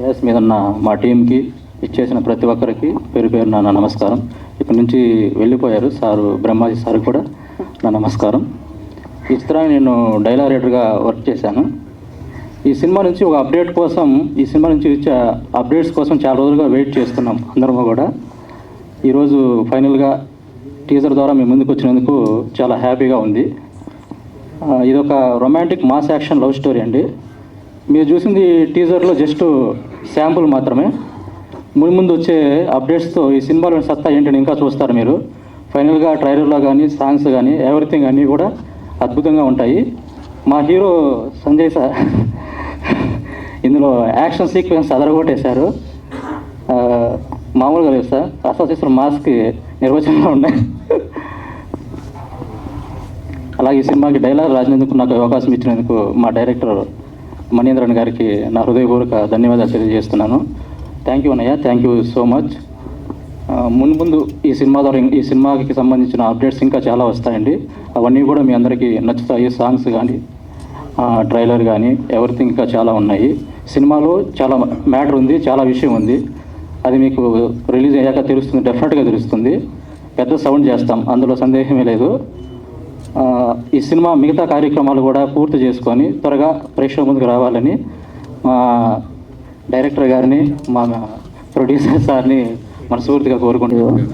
Gas మీద ఉన్న మా టీంకి ఇచ్చేసిన ప్రతి ఒక్కరికి పేరు నా నమస్కారం. ఇక్కడి నుంచి వెళ్ళిపోయారు సారు, బ్రహ్మాజీ సార్ కూడా నా నమస్కారం. ఈ చిత్రాన్ని నేను డైలాగ్ రైటర్గా వర్క్ చేశాను. ఈ సినిమా నుంచి ఒక అప్డేట్ కోసం, ఈ సినిమా నుంచి ఇచ్చే అప్డేట్స్ కోసం చాలా రోజులుగా వెయిట్ చేస్తున్నాం అందరము కూడా. ఈరోజు ఫైనల్గా టీజర్ ద్వారా మేము ముందుకు వచ్చినందుకు చాలా హ్యాపీగా ఉంది. ఇది ఒక romantic mass action love story అండి. మీరు చూసింది టీజర్లో జస్ట్ శాంపుల్ మాత్రమే. ముందు వచ్చే అప్డేట్స్తో ఈ సినిమాలోని సత్తా ఏంటని ఇంకా చూస్తారు మీరు. ఫైనల్గా ట్రైలర్లో కానీ సాంగ్స్ కానీ ఎవ్రీథింగ్ అన్నీ కూడా అద్భుతంగా ఉంటాయి. మా హీరో సంజయ్ సార్ ఇందులో యాక్షన్ సీక్వెన్స్ అదరగొట్టేశారు. మామూలుగా లేదు సార్, అసలు మాస్కి నిర్వచనంలో ఉన్నాయి. అలాగే ఈ సినిమాకి డైలాగ్ రాసినందుకు నాకు అవకాశం ఇచ్చినందుకు మా డైరెక్టర్ మణీంద్రన్ గారికి నా హృదయపూర్వక ధన్యవాదాలు తెలియజేస్తున్నాను. థ్యాంక్ యూ అన్నయ్య, థ్యాంక్ యూ సో మచ్. ముందు ఈ సినిమా ద్వారా ఈ సినిమాకి సంబంధించిన అప్డేట్స్ ఇంకా చాలా వస్తాయండి. అవన్నీ కూడా మీ అందరికీ నచ్చుతాయి. సాంగ్స్ కానీ ట్రైలర్ కానీ ఎవ్రీథింగ్ ఇంకా చాలా ఉన్నాయి. సినిమాలో చాలా మ్యాటర్ ఉంది, చాలా విషయం ఉంది. అది మీకు రిలీజ్ అయ్యాక తెలుస్తుంది, డెఫినెట్గా తెలుస్తుంది. పెద్ద సౌండ్ చేస్తాం, అందులో సందేహమే లేదు. ఈ సినిమా మిగతా కార్యక్రమాలు కూడా పూర్తి చేసుకొని త్వరగా ప్రేక్షకుల ముందుకు రావాలని మా డైరెక్టర్ గారిని మా ప్రొడ్యూసర్ సార్ని మనస్ఫూర్తిగా కోరుకుంటున్నాను.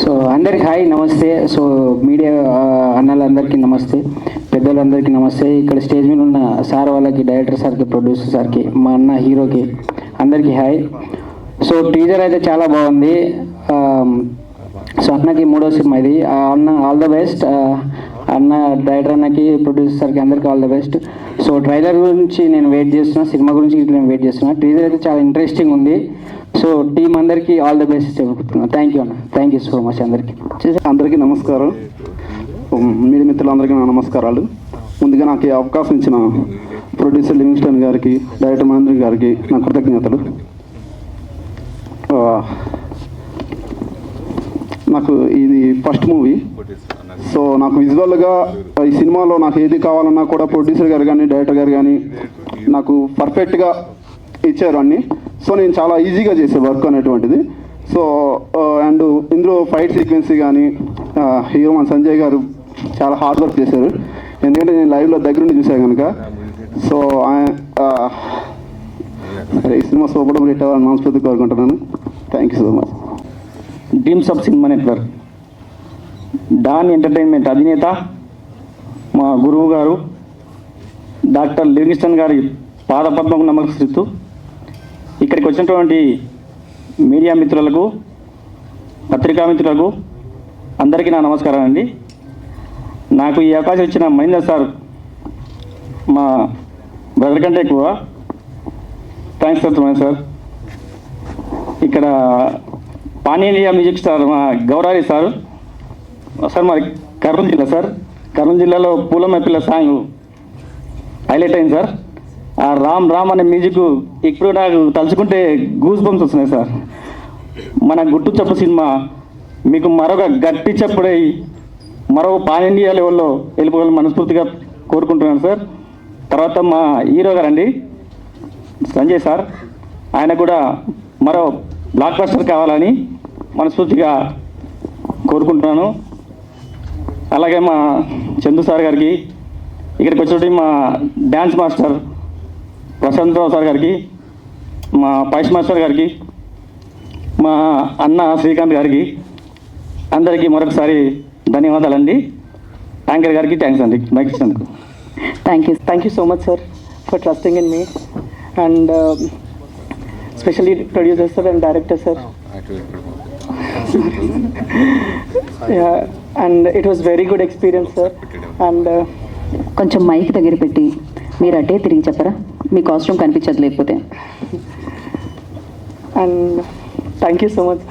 సో అందరికి హాయ్, నమస్తే. సో మీడియా అన్నలందరికీ నమస్తే, పెద్దలందరికీ నమస్తే. ఇక్కడ స్టేజ్ మీద ఉన్న సార్ వాళ్ళకి, డైరెక్టర్ సార్కి, ప్రొడ్యూసర్ సార్కి, మా అన్న హీరోకి అందరికీ హాయ్. సో టీజర్ అయితే చాలా బాగుంది. సో అన్నకి 3వ సినిమా ఇది. అన్న ఆల్ ద బెస్ట్. అన్న డైరెక్టర్ అన్నకి, ప్రొడ్యూసర్ సార్కి అందరికీ all the best. So trailer గురించి నేను వెయిట్ చేస్తున్నా, సినిమా గురించి నేను వెయిట్ చేస్తున్నా. టీజర్ అయితే చాలా ఇంట్రెస్టింగ్ ఉంది. సో టీం అందరికీ ఆల్ ద బెస్ట్ చెప్పుకుంటున్నాను. థ్యాంక్ యూ అన్న, థ్యాంక్ యూ సో మచ్ అందరికీ. అందరికీ నమస్కారం. మీడియా మిత్రులందరికీ నా నమస్కారాలు. ముందుగా నాకు ఈ అవకాశం ఇచ్చిన ప్రొడ్యూసర్ లివింగ్స్టన్ గారికి, డైరెక్టర్ మహేంద్ర గారికి నా కృతజ్ఞతలు. నాకు ఇది ఫస్ట్ మూవీ. సో నాకు విజువల్గా ఈ సినిమాలో నాకు ఏది కావాలన్నా కూడా ప్రొడ్యూసర్ గారు కానీ, డైరెక్టర్ గారు కానీ నాకు పర్ఫెక్ట్గా ఇచ్చారు అన్నీ. సో నేను చాలా ఈజీగా చేసే వర్క్ అనేటువంటిది. సో అండ్ ఇందులో ఫైట్ సీక్వెన్సీ కానీ హీరో మన సంజయ్ గారు చాలా హార్డ్ వర్క్ చేశారు. ఎందుకంటే నేను లైవ్లో దగ్గరుండి చూసాను కనుక. సో ఈ సినిమా సూపర్ హిట్ అవ్వాలని మనస్ఫూర్తిగా కోరుకుంటున్నాను. Thank you so much. Dreams of cinema network, Don entertainment అధినేత మా గురువు గారు డాక్టర్ లివింగ్స్టన్ గారి పాదపద్మకు నమస్కరిస్తూ ఇక్కడికి వచ్చినటువంటి మీడియా మిత్రులకు, పత్రికా మిత్రులకు అందరికీ నా నమస్కారం అండి. నాకు ఈ అవకాశం ఇచ్చిన మహేంద్ర సార్ మా బ్రదర్ కంటే ఎక్కువ థ్యాంక్స్ చెప్తున్నాను సార్. ఇక్కడ పాన్ ఇండియా మ్యూజిక్ స్టార్ మా గౌరారి సార్ మాది కర్నూలు జిల్లా సార్. కర్నూలు జిల్లాలో పూలమ్మ పిల్ల సాంగ్ హైలైట్ అయింది సార్. ఆ రామ్ రామ్ అనే మ్యూజిక్ ఇప్పుడు నాకు తలుచుకుంటే గూస్ బంప్స్ వస్తున్నాయి సార్. మన గుట్టు చెప్పు సినిమా మీకు మరొక గట్టి చెప్పుడై మరొక పాన్ ఇండియా లెవెల్లో వెళ్ళిపోవాలని మనస్ఫూర్తిగా కోరుకుంటున్నాను సార్. తర్వాత మా హీరో గారండి సంజయ్ సార్, ఆయన కూడా మరో బ్లాక్ బస్టర్ కావాలని మనస్ఫూర్తిగా కోరుకుంటున్నాను. అలాగే మా చందు సార్ గారికి, ఇక్కడికి వచ్చేటి మా డ్యాన్స్ మాస్టర్ ప్రశాంతరావు సార్ గారికి, మా పైస్ మాస్టర్ గారికి, మా అన్న శ్రీకాంత్ గారికి అందరికీ మరొకసారి ధన్యవాదాలండి. యాంకర్ గారికి థ్యాంక్స్ అండి మైక్ ఇచ్చినందుకు. Thank you so much, sir, for trusting in me, and especially producer sir and director sir. Yeah, and it was very good experience, sir. And కొంచెం మైక్ దగ్గర పెట్టి మీరు అటే తిరిగి చెప్పరా, మీ కాస్ట్యూమ్ కనిపించదు లేకపోతే. and thank you so much.